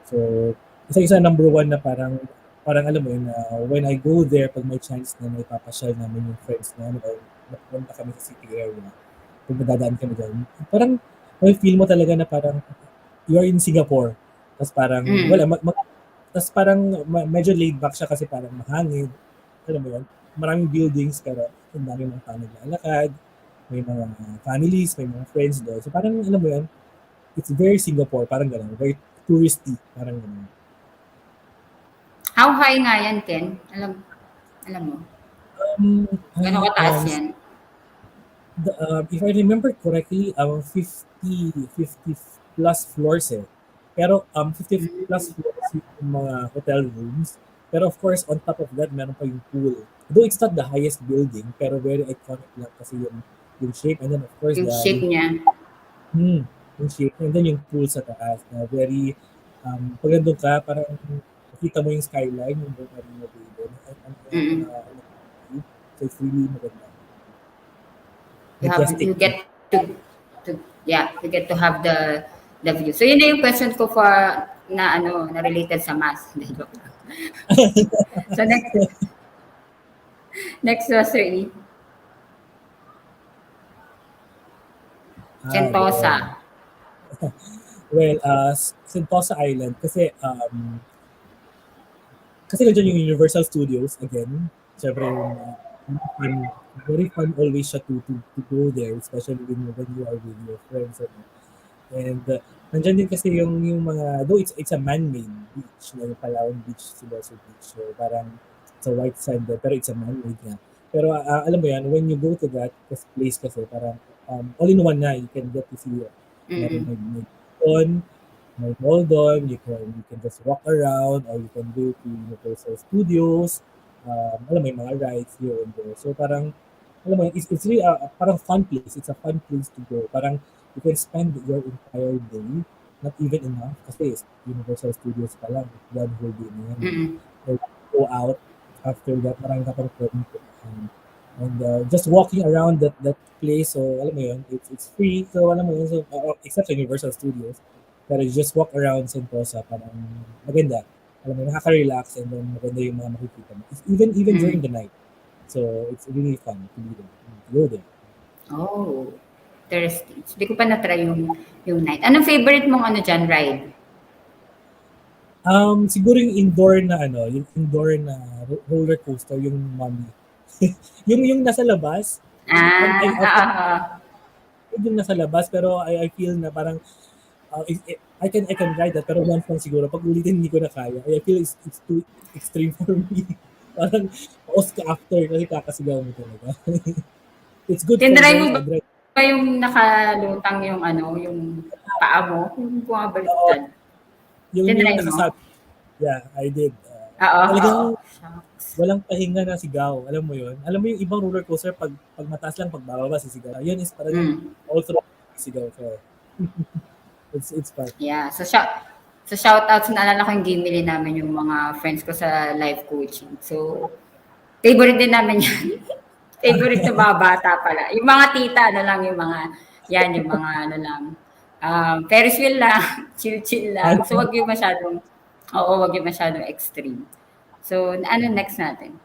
So, isa number one na parang alam mo yun, when I go there, pag may chance na may papasyal namin yung friends namin or napunta kami sa city area, pag madadaan kami doon, parang may feel mo talaga na parang you are in Singapore. Tapos parang tapos parang medyo laid back siya kasi parang mahangin. Alam mo yun? Maraming buildings pero ang dami mga tao naglalakad. May mga families, may mga friends doon. So parang alam mo yun, it's very Singapore, parang gano'n. Very touristy, parang gano'n. How high nga yan, Ken? Alam mo? Gano'ng kataas yan? If I remember correctly, 50 plus floors eh. Pero 50 plus floors yung mga hotel rooms. Pero of course, on top of that, meron pa yung pool. Though it's not the highest building, pero very iconic lang kasi yung shape. And then of course, yung shape niya. Yung shape. And then yung pool sa taas na very, pag nandun ka, parang nakita mo yung skyline, yung Marina Bay doon. So it's really maganda. You get to have the view. So yun na yung question ko for na related sa math. So next was really Sentosa. Well, Sentosa Island kasi nandiyan yung Universal Studios again. Siyempre, very fun always siya to go there, especially when you are with your friends. And nandiyan din kasi yung mga, though it's a man-made beach, yung Palawan Beach, Siloso Beach. So parang it's a white sand there, pero it's a man-made nga. Pero alam mo yan, when you go to that place kasi parang all in one na, you can get to see may mall doon, you can just walk around or you can go to Universal Studios. Alam mo, yung mga rides here and there. So parang, alam mo, it's really parang fun place. It's a fun place to go. Parang you can spend your entire day, not even enough, kasi Universal Studios pa lang, one whole day na yan. Or go out after that, marami ka pang pwedeng and just walking around that place, so alam mo yun, it's free, so alam mo yun, so, except sa Universal Studios, pero you just walk around Sentosa, parang maganda, alam mo, nakaka-relax, and then maganda yung mga makikita mo, even during the night, so it's really fun to be there, to go there. Oh, interesting. Hindi ko pa na-try yung night. Anong favorite mong dyan, ride? Siguro yung indoor na roller coaster, yung Mummy. yung nasa labas. Yung nasa labas, pero I feel na parang I can ride that, pero once lang siguro. Pag ulitin, hindi ko na kaya. I feel it's too extreme for me. Parang pause ka after kasi kakasigaw mo talaga. It's good for Tinry mo ba yung nakalutang yung paa mo? Yung bumabaliktad? Yung nakasabi. Yeah, I did. Talagang walang pahinga na sigaw. Alam mo yun? Alam mo yung ibang roller coaster, pag mataas lang, pag bababa sisigaw. Yun is parang all through sigaw. So, it's fun. Yeah. So shoutouts, naalala ko yung ginili namin yung mga friends ko sa life coaching. So, favorite din namin yan. Favorite na mga bata pala. Yung mga tita, yung mga Ferris wheel lang, chill lang. So, wag yung masyadong extreme. So, ano next natin?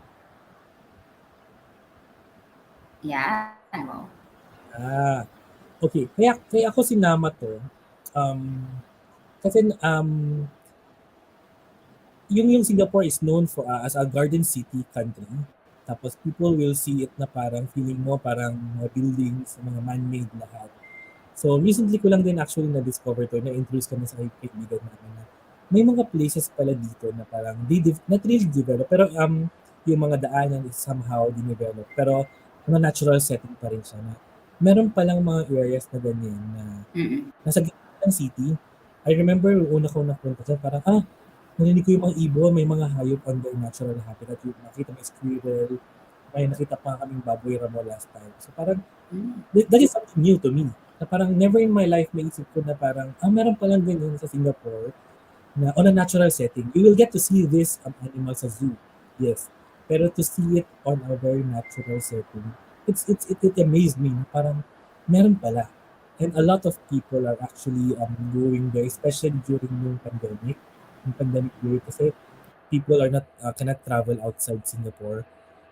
Yeah. Okay. Kaya ako sinama to. Kasi yung Singapore is known for as a garden city country. Tapos people will see it na parang feeling mo parang mga buildings, mga man-made lahat. So recently ko lang din actually na-discover to, na-introduce kami sa kaibigan namin na may mga places pala dito na parang not really develop, pero yung mga daanan is somehow dinevelop. Pero mga natural setting pa rin siya na meron palang mga areas na ganyan na nasa gitna ng city. I remember yung una ko napunta dyan, parang narinig ko yung mga ibon, may mga hayop on their natural habitat. Yung nakita may squirrel, may nakita pa kaming baboy ramo last time. So parang, that is something new to me. Na parang never in my life may isip ko na parang, meron palang ganyan sa Singapore na on a natural setting. You will get to see this animals sa zoo. Yes. Pero to see it on a very natural setting, it amazed me na parang meron pala. And a lot of people are actually going there, especially during yung pandemic period, kasi people are not cannot travel outside Singapore.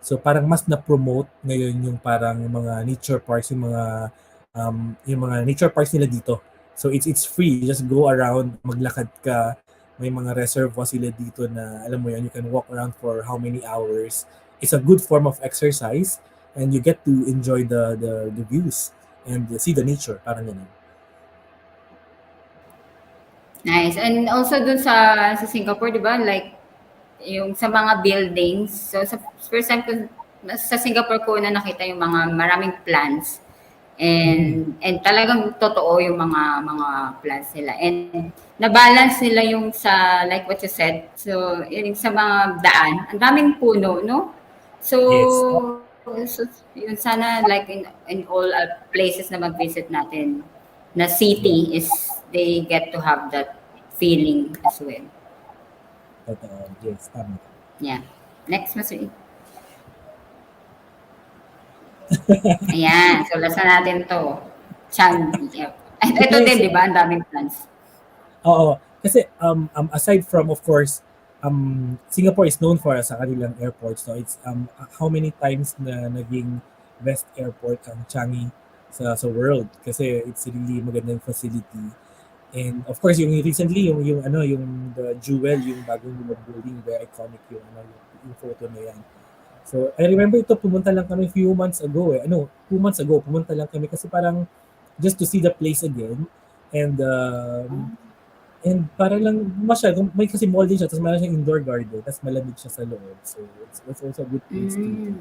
So parang mas na-promote ngayon yung parang mga nature parks, yung mga nature parks nila dito. So it's free. You just go around, maglakad ka. May mga reservoir sila dito na alam mo yan, you can walk around for how many hours. It's a good form of exercise and you get to enjoy the views and see the nature, parang ganun. Nice. And also dun sa Singapore, di ba? Like, yung sa mga buildings. So, sa first time ko, sa Singapore ko na nakita yung mga maraming plants. And talagang totoo yung mga plants nila. And na-balance nila yung sa, like what you said. So, yung sa mga daan. Ang daming puno, no? So, so yun sana like in all places na mag-visit natin na city is they get to have that feeling as well. Totoo. Yes, tama. Yeah. Next, Mas Ray. Ayan. So, last na natin to. Changi. Ito din, di ba? Ang daming plans. Oo. Kasi aside from, of course, Singapore is known for sa kanilang airports. So it's how many times na naging best airport ang Changi sa world, kasi it's really magandang facility. And of course, yung recently yung the Jewel, yung bagong building, very iconic yung photo na yan. So I remember ito, pumunta lang kami few months ago 2 months ago pumunta lang kami kasi parang just to see the place again. And para lang may kasi mall din siya, tapos meron siyang indoor garden, tapos malamig siya sa loob. So it's also a good place to.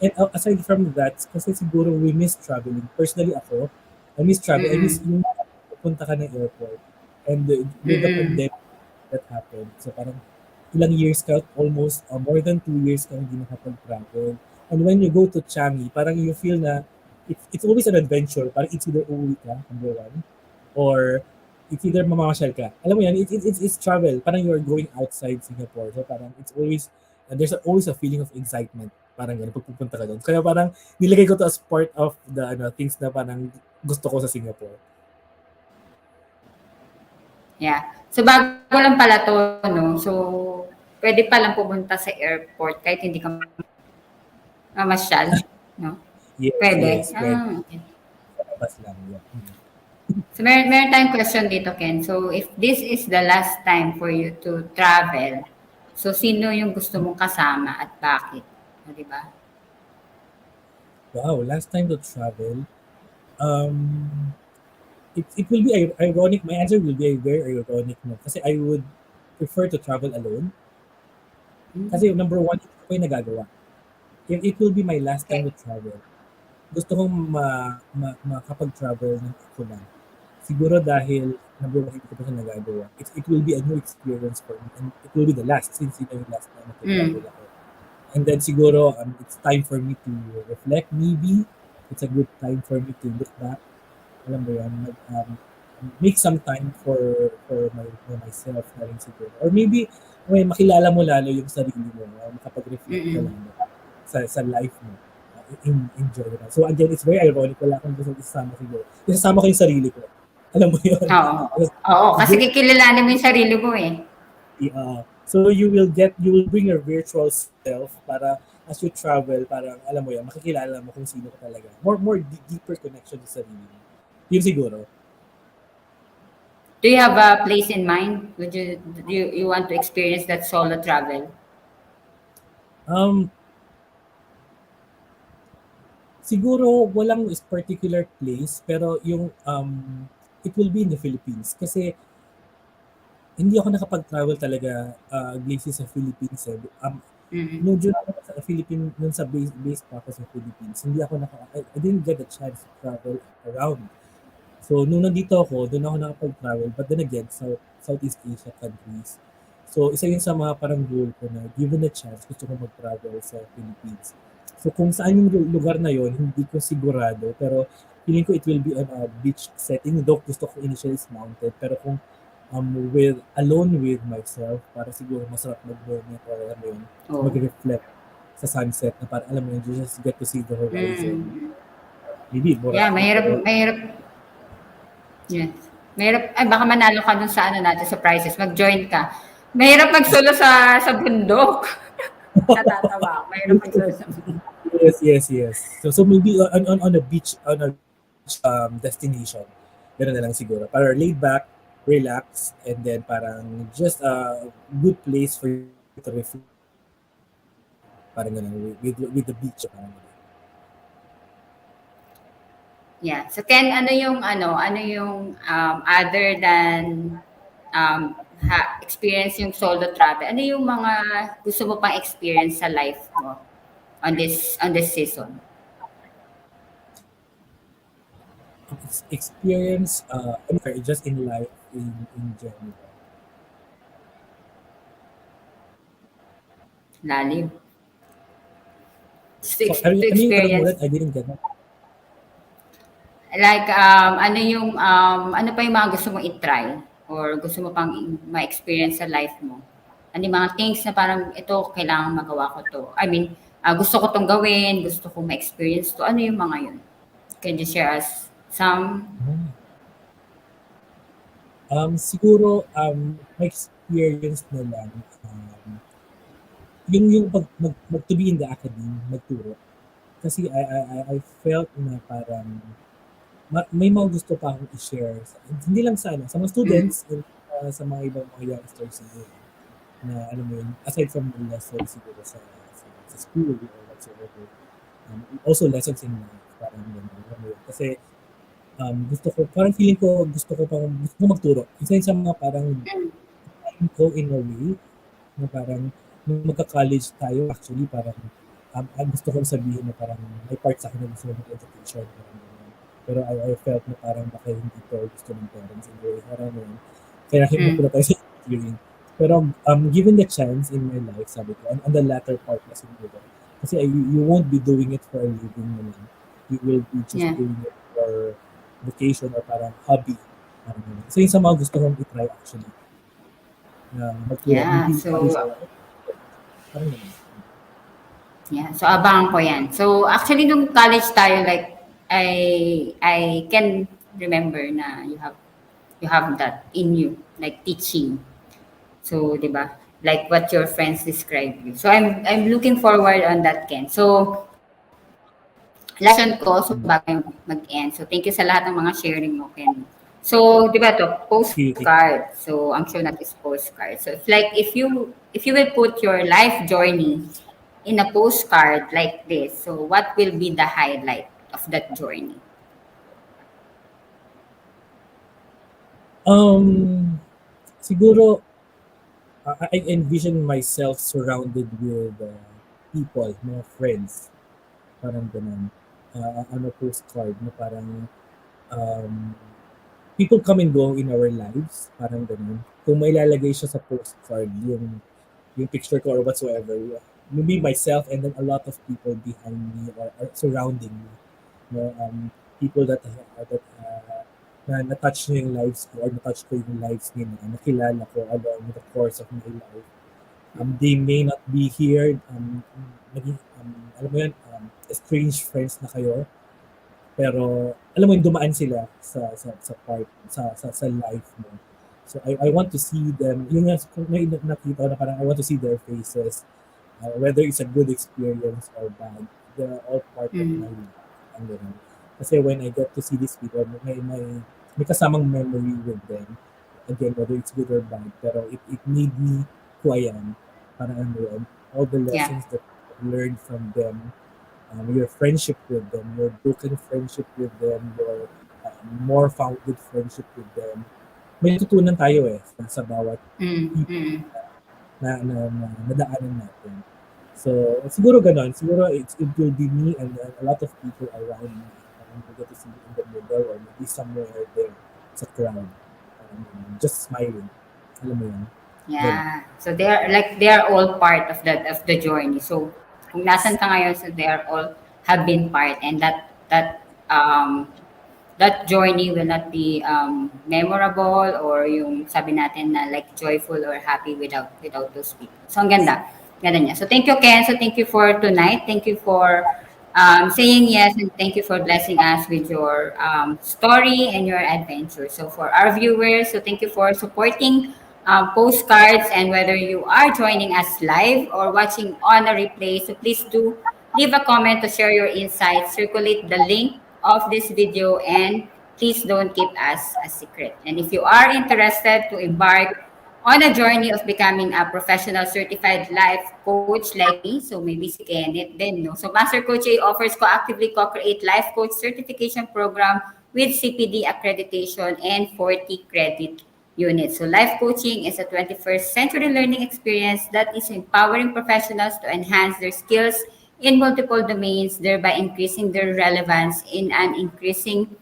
And aside from that, kasi siguro we miss traveling. Personally ako, I miss traveling. I miss yung punta ka ng airport. And with the pandemic that happened, so parang ilang years ka, almost more than 2 years ka hindi nakapag-travel. And when you go to Changi, parang you feel na it's always an adventure. Parang it's either uuwi ka, number one, or it's either mamamasyal ka. Alam mo yan, it's travel. Parang you're going outside Singapore. So parang it's always, there's always a feeling of excitement. Parang gano'n, pag pupunta ka doon. Kaya parang nilagay ko to as part of the things na parang gusto ko sa Singapore. Yeah. So, bago lang pala to, no? So, pwede palang pumunta sa airport kahit hindi ka mamasyal, no? Yes, pwede. Yes, pwede. Okay. Labas lang, yeah. So, meron tayong question dito, Ken. So, if this is the last time for you to travel, so sino yung gusto mong kasama at bakit? Di ba? Wow, last time to travel. It will be ironic. My answer will be very ironic, no? Kasi I would prefer to travel alone. Kasi number one, ito ko yung nagagawa. It will be my last time to travel. Gusto kong makapag-travel ng ako lang. Siguro dahil number one, hindi ko pa siya nagagawa. It will be a new experience for me. And it will be the last, since ito yung last time na travel ako. And then siguro, it's time for me to reflect. Maybe it's a good time for me to look back. Alam mo yan, make some time for myself na rin siguro. Or maybe, makilala mo lalo yung sarili mo, makapag-reflect ka lang sa life mo. Enjoy na. So again, it's very ironic. Wala akong gusto isasama siguro. Isasama ko yung sarili ko. Alam mo yun? Oo, kasi kikilalanin mo yung sarili mo eh. So you will bring your virtual self para as you travel, parang alam mo yan, makikilala mo kung sino ka talaga. More deeper connection sa sarili mo. Yun siguro. Do you have a place in mind? Would you want to experience that solo travel? Um, Siguro walang particular place, pero it will be in the Philippines. Kasi hindi ako nakapag-travel talaga, Glacy, sa Philippines, eh. Mm-hmm. Nung Diyan ako sa nung sa base pa ako sa Philippines, hindi ako I didn't get a chance to travel around. So, nung nandito ako, doon ako nakapag-travel. But then again, Southeast Asia countries. So, isa yun sa mga parang goal ko na given a chance, gusto ko mag-travel sa Philippines. So, kung saan yung lugar na yon hindi ko sigurado. Pero, feeling ko it will be on a beach setting. Though gusto ko initially is mountain. Pero kung alone with myself, para siguro masarap mag-moment or alam mo yun, Oh. mag-reflect sa sunset na para alam mo yun, you just get to see the horizon. Mm. Maybe, Yeah, mahirap. Yes. Mahirap, ay baka manalo ka dun sa natin sa prizes, mag-join ka. Mahirap magsolo sa bundok. Natatawa ako. Mahirap magsolo sa bundok. Yes. So maybe on a beach, destination. Ganun na lang siguro. Para laid back, relax, and then parang just a good place for you to reflect. Parang ganun, with the beach. Parang ganun. Yeah. So Ken, ano yung other than experience yung solo travel, ano yung mga gusto mo pang experience sa life mo on this season? Experience, just in life in general. Lalim. So, ano yung experience. ulit? I didn't get that. Like, ano pa yung mga gusto mong i-try or gusto mo pang ma-experience sa life mo? Ano yung mga things na parang ito, kailangan magawa ko to? I mean, gusto ko tong gawin, gusto ko ma-experience to. Ano yung mga yun? Can you share us some? Siguro, ma-experience na lang, yung to be in the academy, magturo. Kasi I felt na parang may mga gusto pa akong i-share. Hindi lang sa mga students, and sa mga ibang mga youngsters siguro. Na alam mo yun, aside from the lessons siguro sa school or whatsoever. Also lessons in life, parang yun, alam mo yun. Kasi parang feeling ko gusto ko magturo. Isa yun sa mga parang ko in a way na parang nung magka-college tayo, actually parang gusto kong sabihin na parang may part sa akin na gusto ng education. Pero I felt na parang baka hindi to gusto ng parents in a way. Parang yun. Kaya nakimupo na tayo sa engineering. Pero given the chance in my life, sabi ko, on the latter part na siguro. Kasi you won't be doing it for a living naman. You will be just doing it for vocation or parang hobby. So yun sa mga gusto kong i-try actually. So abangan ko yan. So actually nung college tayo, like I can remember na you have that in you, like teaching. So, di ba? Like what your friends describe you. So I'm looking forward on that, Ken. So lesson ko so bago mag-end. So thank you sa lahat ng mga sharing mo, Ken. So, di ba to postcard. So, ang show natin is postcard. So, it's like if you will put your life journey in a postcard like this, so what will be the highlight of that journey? Siguro I envision myself surrounded with people, mga friends. Parang ganun. On a postcard na parang people come and go in our lives, parang ganun. Kung may lalagay siya sa postcard, yung picture ko or whatsoever, maybe myself and then a lot of people behind me or surrounding me. People that na na-touch nyo yung lives ko or na-touch ko yung lives nila, nakilala ko along the course of my life. They may not be here, alam mo yun, estranged friends na kayo, pero alam mo yun, dumaan sila sa life mo. So I want to see them, yung may nakita na parang I want to see their faces, whether it's a good experience or bad, they're all part of my life. Kasi when I get to see these people, may kasamang memory with them. again, whether it's good or bad, pero it made me who I am. Parang ano yun, all the Yeah. lessons that I learned from them, your friendship with them, your broken friendship with them, your more founded friendship with them. May tutunan tayo sa bawat people Mm-hmm. na nadaanan natin. So, siguro ganon. Siguro it will be me and a lot of people around me. Parang we get to see in the middle or maybe somewhere there sa crowd. Just smiling. Alam mo yun? Ganon. Yeah. So they are all part of the journey. So kung nasan ka ngayon, so they are all have been part, and that journey will not be memorable, or yung sabi natin na like joyful or happy without those people. So ang ganda. Ganda niya. So thank you, Ken. So thank you for tonight. Thank you for saying yes, and thank you for blessing us with your story and your adventure. So for our viewers, so thank you for supporting postcards, and whether you are joining us live or watching on a replay, so please do leave a comment to share your insights, circulate the link of this video, and please don't keep us a secret. And if you are interested to embark on a journey of becoming a professional certified life coach like me, so maybe si Kenneth din, no? So Master Coach A offers co-actively co-create life coach certification program with CPD accreditation and 40 credit units. So life coaching is a 21st century learning experience that is empowering professionals to enhance their skills in multiple domains, thereby increasing their relevance in an increasingly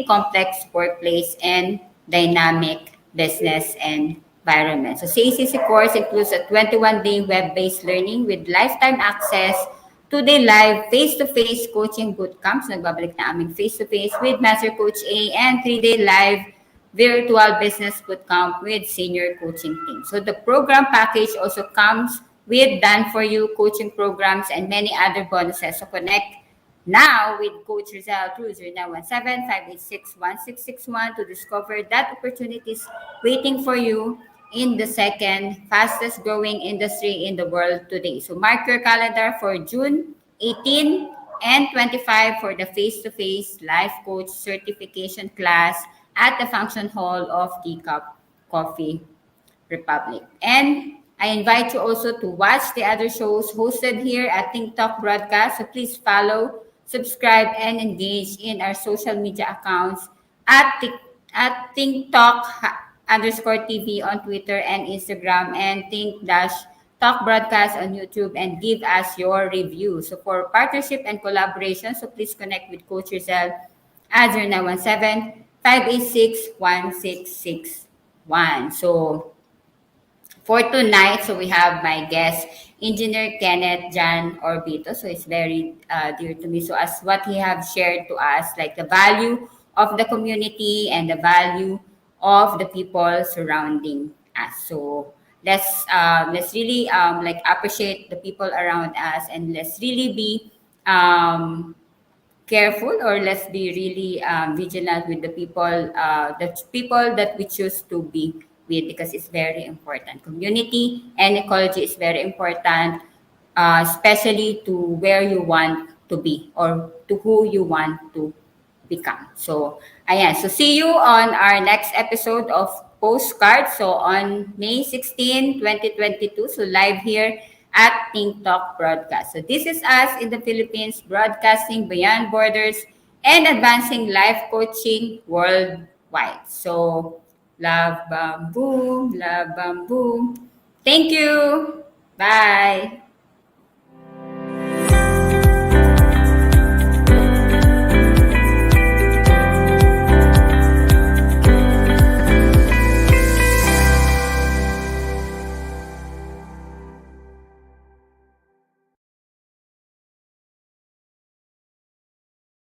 complex workplace and dynamic business environment. So CACC course includes a 21-day web-based learning with lifetime access to the live face-to-face coaching bootcamps. Nagbabalik na aming face-to-face with Master Coach A, and 3-day live virtual business bootcamp with senior coaching team. So the program package also comes with done for you coaching programs and many other bonuses. So connect now with Coach Rizal through 0917-586-1661 to discover that opportunities waiting for you in the second fastest growing industry in the world today. So mark your calendar for June 18 and 25 for the face-to-face life coach certification class at the function hall of Teacup Coffee Republic. And I invite you also to watch the other shows hosted here at Think Talk Broadcast. So please follow, subscribe, and engage in our social media accounts at Think Talk underscore TV on Twitter and Instagram, and Think Dash Talk Broadcast on YouTube, and give us your review. So for partnership and collaboration, so please connect with Coach Rizal at 0917-586-1661. So for tonight, so we have my guest, Engineer Kenneth Jann Orbito. So it's very dear to me. So as what he have shared to us, like the value of the community and the value of the people surrounding us. So let's really like appreciate the people around us, and let's really be careful, or let's be really vigilant with the people that we choose to be with, because it's very important. Community and ecology is very important, especially to where you want to be or to who you want to become. So, ayan. So, see you on our next episode of Postcards. So, on May 16, 2022. So, live here at Think Talk Broadcast. So, this is us in the Philippines, broadcasting beyond borders and advancing life coaching worldwide. So, love, bam, boom. Love, bam, boom. Thank you. Bye.